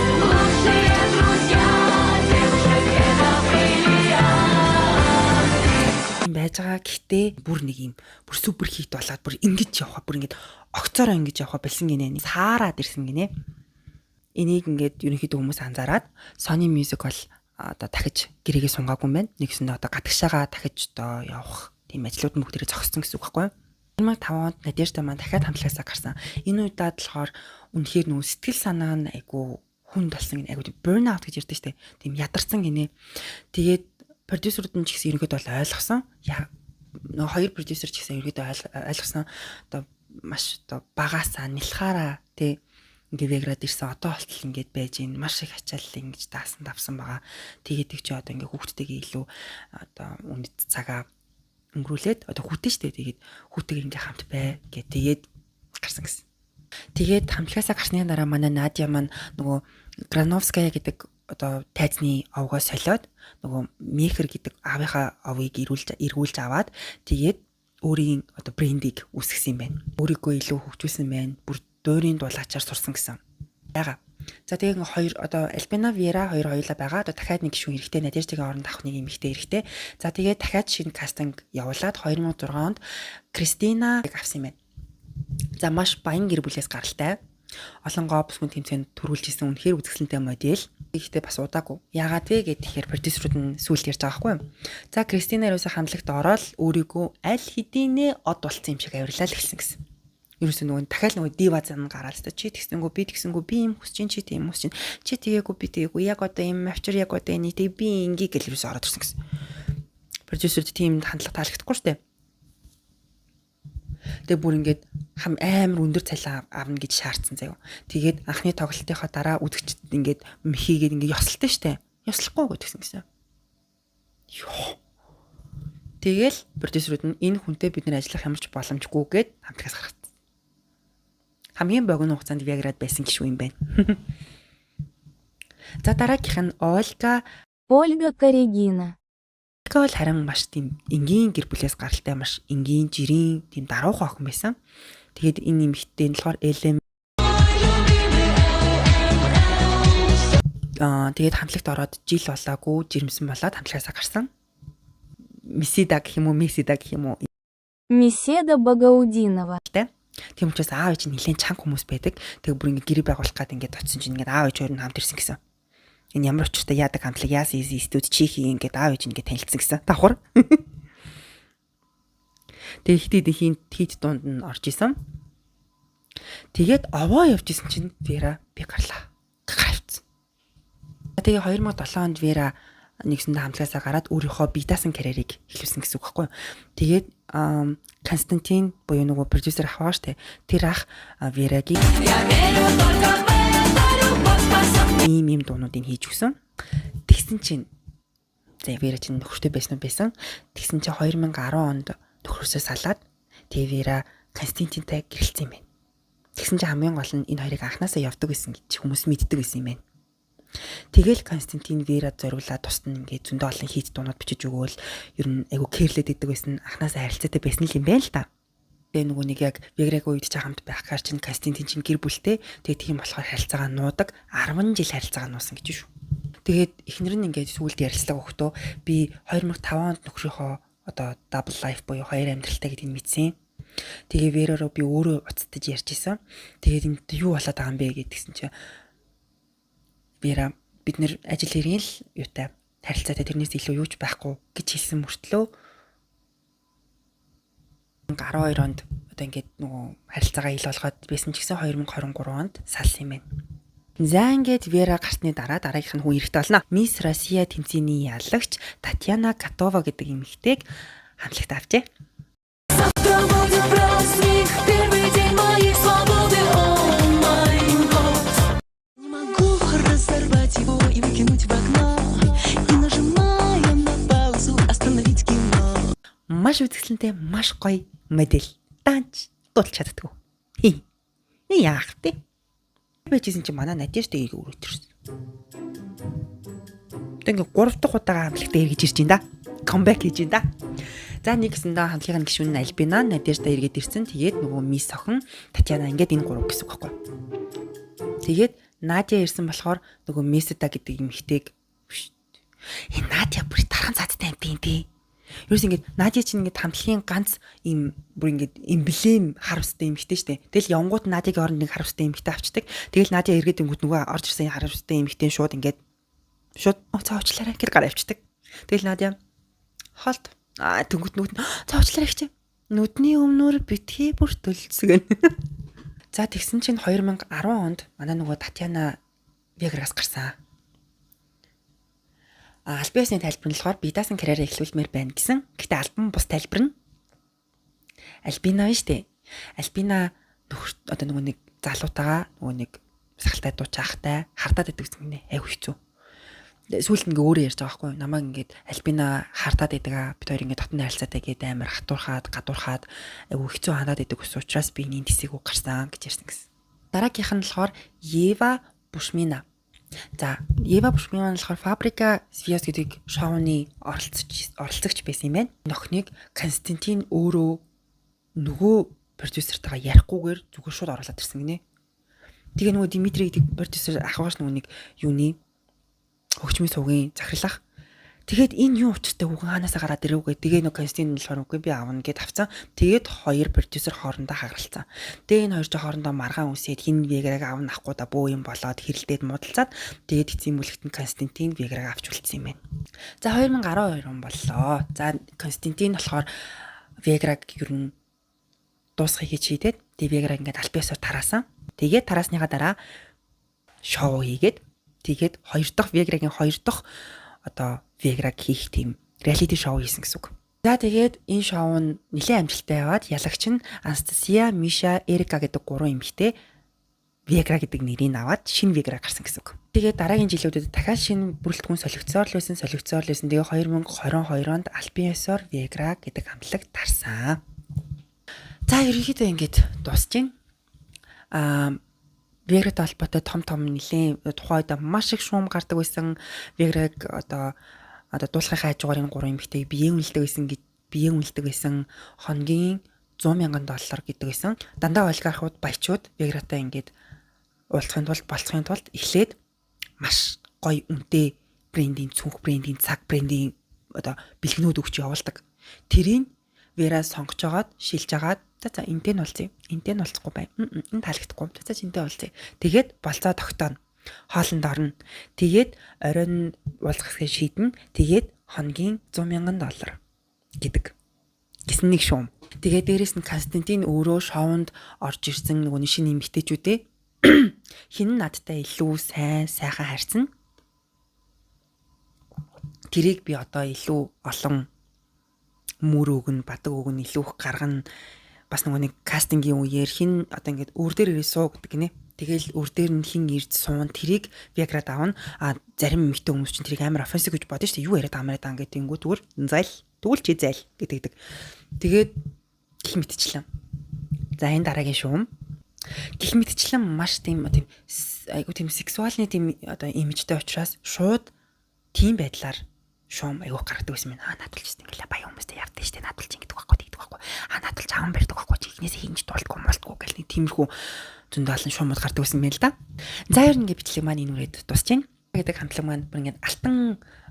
[SPEAKER 1] байж байгаа. Гэхдээ бүр нэг юм бүр супер хит болоод бүр ингэж явхаа бүр ингэж огцоороо ингэж явхаа болсон гинэ. Саарад ирсэн гинэ. Энийг ингээд ерөнхийдөө хүмүүс анзаараад Sony Music бол одоо дахиж гэрээгээ сунгаагүй юм байна. Нэгсэндээ одоо гадагшаага дахиж одоо явах тийм ажлууд нь бүгдээрээ зогссон гэсэн үг байхгүй юу? 2005 онд Надежда маань дахиад хамтлагаасаа гарсан. Энэ үедээ болохоор үнэхээр нөө сэтгэл санаа нь айгу хүнд болсон гинэ. Айгу burn out гэж ярьдэн штэ. Тийм ядарсан гинэ. Тэгээд продюсерууд нь ч гэсэн ерөнхийдөө бол ойлгосон. Нөө хоёр продюсер ч гэсэн ерөнхийдөө ойлгосон. Одоо маш одоо багаасаа нэлхаараа тий ингээ веград ирсэн одоо болтол ингээд байж ин маш их ачаалал ингэж даасан давсан байгаа. Тэгээд чи одоо ингээ хүүхдтэйгээ илүү одоо үнэт цагаа өнгөрүүлээд одоо хүүтэй штэ тэгээд хүүтэйгээр ингээ хамт бай гэ тэгээд гарсан гэсэн. Тэгээд хамтлагаасаа гарсны дараа манай Надя маань нөгөө Грановская гэдэг одоо тайзны овгоо солиод нөгөө Мехер гэдэг аавынхаа овыг эргүүлж аваад тэгээд өөрийн одоо брендийг үүсгэсэн юм байна. Өөрийгөө илүү хөгжүүлсэн байна. Бүр дуурийн дулаачаар сурсан гэсэн. Яга. За тэгээд хоёр одоо Альбина Вера хоёр хоёулаа байгаа. Одоо дахиад нэг гишүүн хэрэгтэй Надеждагийн оронд авах нэг эмэгтэй хэрэгтэй. За тэгээд дахиад шинэ кастинг явуулаад 2006 онд Кристинаг авсан юм байна. За маш баян гэр бүлээс гаралтай. Олон гоо бүсгүн тэмцээнд төрүүлж исэн үнэхээр үзэсгэлэнтэй модель. Ихтэй бас удаагүй. Яагаад вэ гэхээр продюсерууд нь сүүлд ярьж байгаа байхгүй юу? За Кристина ерөөсө хамтлагт ороод өөрийгөө аль хэдийнэ од болцсон юм шиг авирлаа л гэсэн гэсэн. Ерөөсөө нөгөө дахиад нөгөө дива зан гараад та чи тэгсэнгүү би юм хүсэж чинь чи тийм хүсэж чинь чи тэгээгүй би тэгээгүй яг одоо юм авчир яг одоо энэ тэг би ингээ гэл ерөөсөө ороод ирсэн гэсэн. Продюсерд тийм хандлага таалагдахгүй штэ. Тэгээ бүр ингээд амар өндөр цалин авна гэж шаардсан заяа. Тэгээд анхны тоглолтынхаа дараа үзэгчд ингээд мхийгээд ингээд ёслолтой штэ. Ёслохгүй гэдгсэн гэсэн. Йоо. Тэгэл продюсерууд нь энэ хүнтэй бид нэр ажиллах ямарч боломжгүй гэд хамтлагаас гаргасан. Хамгийн богино хугацаанд Виаград байсан гişүү юм байна. За дараагийнх нь
[SPEAKER 2] Ольга Карегина.
[SPEAKER 1] Ол харин маш тийм энгийн гэр бүлээс гаралтай маш энгийн жирийн тийм даруухан охин байсан. Тэгээд энэ эмэгтэй нь болохоор Элэм тэгээд хамтлагт ороод жил болоогүй жирэмсэн болоод хамтлагаасаа гарсан. Месида гэх юм уу?
[SPEAKER 2] Меседа Багаудинова.
[SPEAKER 1] Тийм учраас аав ээж нь нэлээд чанга хүмүүс байдаг. Тэгээ бүр ингээ гэрээ байгуулах гээд ингээ очсон чинь ингээ аав ээж хоёр нь хамт ирсэн гэсэн. Энэ ямар учиртай яадаг хамтлаг яас студ чихи ингээ аав ээж ингээ танилцсан гэсэн. Давхар. Тэгээ хит дунд нь орж исэн. Тэгээд овоо явж исэн чинь Вера би гарлаа. Гайвцсан. Тэгээ 2007 онд Вера нэгсэндээ хамтлагаасаа гараад өөрийнхөө бие даасан карьерийг эхлүүлсэн гэсэн үг байхгүй юу. Тэгээд Константин буюу нөгөө продюсер ах байгаа штэ. Тэр ах Верагийн ийм дуунуудыг хийж өгсөн. Тэгсэн чинь за Вера чинь нөхөртэй байсан. Тэгсэн чинь 2010 онд нөхрөөсөө салаад тэгээ Вера Константинтай гэрэлцсэн юм байна. Тэгсэн чинь хамгийн гол нь энэ хоёрыг анханасаа явдаг гэсэн гэж хүмүүс мэддэг байсан юм байна. Тэгэл Константин Верад зориулаад тусад нь ингээд зөндөө олон хийц дуунууд бичиж өгөөл ер нь айгу кэрлээд идэг байсан анханасаа харилцаатай байсан юм байна л та. Тэгээ нөгөө нэг яг Веграгийн үед ч хамт байх гар чинь Константин чинь гэр бүлтэй тэгээ тийм болохоор харилцаагаа нуудаг 10 жил харилцаагаа нуусан гэж шүү. Тэгээд эхнэр нь ингээд сүүлд ярилцлага өгөхдөө би 2005 онд нөхрийнхөө одоо double life буюу хоёр амьдралтай гэдгийг мэдсэн. Тэгээ Веророо би өөрөө уцтаж ярьж исэн. Тэгээд энд юу болоод байгаа юм бэ гэдгсэн чинь Вера бид нэр ажил хэргийн л юутай харилцаатай тэрнээс илүү юуч байхгүй гэж хэлсэн мөртлөө 12 онд одоо ингээд нөгөө харилцаагаа ил болгоод байсан ч гэсэн 2023 онд салсан юм байна. За ингээд Вера гарсны дараагийнх нь хүн эрэхтэй болно. Мисс Россия тэмцээний ялагч Татьяна Котова гэдэг эмэгтэйг хамтлагт авчээ.
[SPEAKER 3] Завтра будет праздник, первый день моей свободы, oh my God.
[SPEAKER 5] Не могу разорвать его и выкинуть в окно. И нажимая на паузу остановить кино.
[SPEAKER 1] Маш үзэсгэлэнтэй маш гоё модель. Данч дуулж чаддгүй. Яах вэ? Бэжсэн чи манай Надеждыг өрөөтөрсөн. Тэг ингээ 3 дахь удаа хамтлагт эргэж ирж байна да. Камбэк хийж байна да. За нэгсэндээ хамтлагын гишүүн нь Альбина, Надежда эргээд ирсэн. Тэгээд нөгөө мисс охин Татьяна ингээд энэ 3 гэсэн үг байхгүй. Тэгээд Надя ирсэн болохоор нөгөө Меседа гэдэг эмэгтэйг энэ Надя бүр тархан цаадтай юм тий. Юус ингээд Надя чинь ингээд хамтлагын ганц ийм бүр ингээд эмблем хар устай эмэгтэй штэ. Тэгэл явгууд Надягийн оронд нэг хар устай эмэгтэй авчдаг. Тэгэл Надя эргээд ингүүт нөгөө орж ирсэн хар устай эмэгтэй шууд ингээд шууд цаавчлаарай гэж гараа авчдаг. Тэгэл Надя холт төнгөт нүд цаавчлаарай гэж. Нүдний өмнөр битгий бүртэлцгэн. За тэгсэн чинь 2010 онд манай нөгөө Татьяна Веграгаас гарсан. Альбиасны тайлбар нь болохоор би даасан карьераа эхлүүлмээр байна гэсэн. Гэхдээ альбом бус тайлбар нь Альбина биш үү? Альбина одоо нөгөө нэг залуутаага нөгөө нэг сахалтай дуучаахтай хардаад идэг гэсэн нэ айгу хэцүү. Сүүлд ингээ өөрөө ярьж байгаа байхгүй юу? Намайг ингээд Альбина хардаад идэг аа бид хоёр ингээ дотны харилцаатай гээд амар хатуурхаад гадуурхаад айгу хэцүү хандаад идэг ус учраас би энэ тисийг гарсан гэж ярьсан гэсэн. Дараагийнх нь болохоор Ева Бушмина. За, Ева Бушмина болохоор Фабрика Звезд гэдэг шоуны оролцогч байсан юм байна. Нөхнийг Константин өөрөө нөгөө продюсертайгаа ярихгүйгээр зүгээр шууд оруулаад ирсэн гинэ. Тэгээ нөгөө Димитри гэдэг продюсер ахвагаш нөгөө нэг юуны хөгжмийн сувгийн захирлах. Тэгээд энэ юу учиртай хүүхэн хаанасаа гараад ирвгүй. Тэгээ нөгөө Константин болохоор үгүй би аавна гэд авцсан. Тэгээд хоёр продюсер хоорондоо хагаралцсан. Тэгээ энэ хоёр ч хоорондоо маргаан үсээд хин Веграг аавна ахгүй да бөө юм болоод хэрэлдээд муудалцаад тэгээд эцсийн бүлэгт нь Константин Веграг авч үлдсэн юм байна. За 2012 он боллоо. За Константин болохоор Веграг ер нь дуусгахыг шийдээд Веграг ингээд альбиасаар тараасан. Тэгээд тараасныхаа дараа шоу хийгээд тэгээд хоёр дахь Веграгийн хоёр дахь одоо Веграг хийх тийм реалити шоу хийсэн гэсэн үг. За тэгээд энэ шоу нь нэлээд амжилттай яваад ялагч нь Анастасия, Миша, Эрика гэдэг 3 эмэгтэй Веграг гэдэг нэрийг аваад шинэ Веграг гарсан гэсэн үг. Тэгээд дараагийн жилүүдэд дахиад шинэ бүрэлдэхүүн солигдсоор л байсан. Тэгээ 2022 онд Альбиасоор Веграг гэдэг хамтлаг тарсан. За ерөнхийдөө ингэж дуусж байна. Веграгтай холбоотой том нэлээд тухайн үед маш их шуум гардаг байсан. Веграг одоо дуулахын хажуугаар энэ 3 эмэгтэйг биеийн үнэлдэг байсан. Хоногийн $100,000 гэдэг байсан. Дандаа олигархууд баячууд Веграгтай ингээд уулзахын тулд болцохын тулд эхлээд маш гоё үнэтэй брендийн цүнх брендийн цаг брендийн одоо бэлгэнүүд өгч явуулдаг. Тэрийг Вера сонгож агаад шилж агаад за энтэй нь болцъё. Энтэй нь болцохгүй бай. Энэ таалагдахгүй. За энтэй болцъё. Тэгээд болцоо тогтооно. Хоолнд орно. Тэгээд оройн уулзахыг шийднэ. Тэгээд хоногийн $100,000 гэдэг. Гэсэн нэг шуум. Тэгээд дээрэс нь Константин өөрөө шоунд орж ирсэн нөгөө шинэ эмэгтэйчүүдээ хин надтай илүү сайхан харьцсан. Тэрийг би одоо илүү олон мөр өгн, бадаг өгн илүү их гаргана. Бас нөгөө нэг кастингийн үеэр хин одоо ингээд өөр дээр ирээ суу гэдэг гинэ. Тэгэл өөр дээр нь хин ирж суун тэрийг Веград авна. Зарим эмэгтэй хүмүүс чинь тэрийг амар офенсив гэж бодсон шүү дээ. Юу яриад амраад ан гэдэг ингүү тэгвэл чи зайл гэдэг. Тэгээд гих мэдчихлээ. За энэ дараагийн шуум. Гих мэдчихлээ маш тийм айгу тийм сексуалны тийм одоо имижтэй учраас шууд тийм байдлаар шуум айгуух гаргадаг байсан юм. Наадулж шүү дээ. Ингээл баян хүмүүстэй явдаг шүү дээ. Наадулж ингэдэг байхгүй тэгдэг байхгүй. Наадулж аавн барьдаг байхгүй. Чи ихнээсээ хинж дуулдаггүй муулдаггүй гэл нэг тиймэрхүү зөндөлн шуумууд гардаг байсан юм байна л да. За ер нь ингээ бичлэг маань энэ үрээд дуусч байна. Гэдэг хамтлаг маань бүр ингээд алтан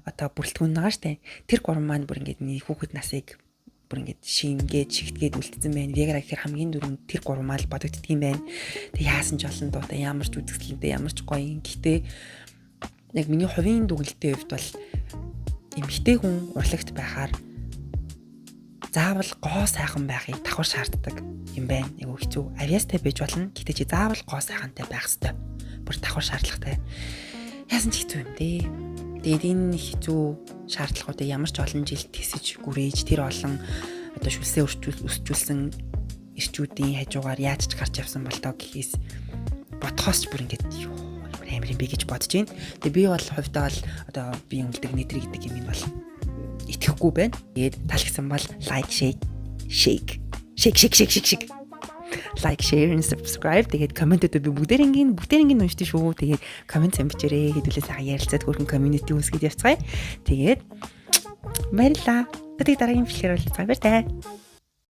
[SPEAKER 1] одоо бүрэлдэхүүн байгаа шүү дээ. Тэр гурван маань бүр ингээд нэг хүүхэд насыг бүр ингээд шингээд шигтгээд үлдсэн байна. Веграг гэхэр хамгийн дөрөв тэр гурван маань л бодогддөг юм байна. Тэг яасан ч олон дуу ямар ч үзэсгэлэнтэй ямар ч гоё юм. Гэхдээ яг миний хувийн дүгнэлтийн хувьд бол эмэгтэй хүн урлагт байхаар заавал гоо сайхан байхыг давхар шаарддаг юм байна. Айгу хэцүү. Авьяастай байж болно. Гэтэ чи заавал гоо сайхантай байх ёстой. Бүр давхар шаардлагатай. Яасан ч хэцүү юм дээ. Тэгээд энэ хэцүү шаардлагуудыг ямар ч олон жил тэсэж гүрээж тэр олон одоо шүлсээ өсчүүлсэн ирчүүдийн хажуугаар яаж ч гарч явсан бол тоо гэхээс бодхоос ч бүр ингээд амар юм би гэж бодож байна. Тэгээ би бол хувьдаа бол одоо би үлдэг нэтрий гэдэг юм бол итгэхгүй байна. Тэгээд таалагдсан бол лайк, shake. Like, share and subscribe. Тэгээд комментүүд би бүгдээрингийн уншдаг шүү. Тэгээд коммент сайн бичээрэй. Хэдүүлээ сайхан ярилцаад хөрхөн community үүсгэж явцгаая. Тэгээд баярлалаа. Дараагийн бичлэгээр уулзъя. Баяр таа.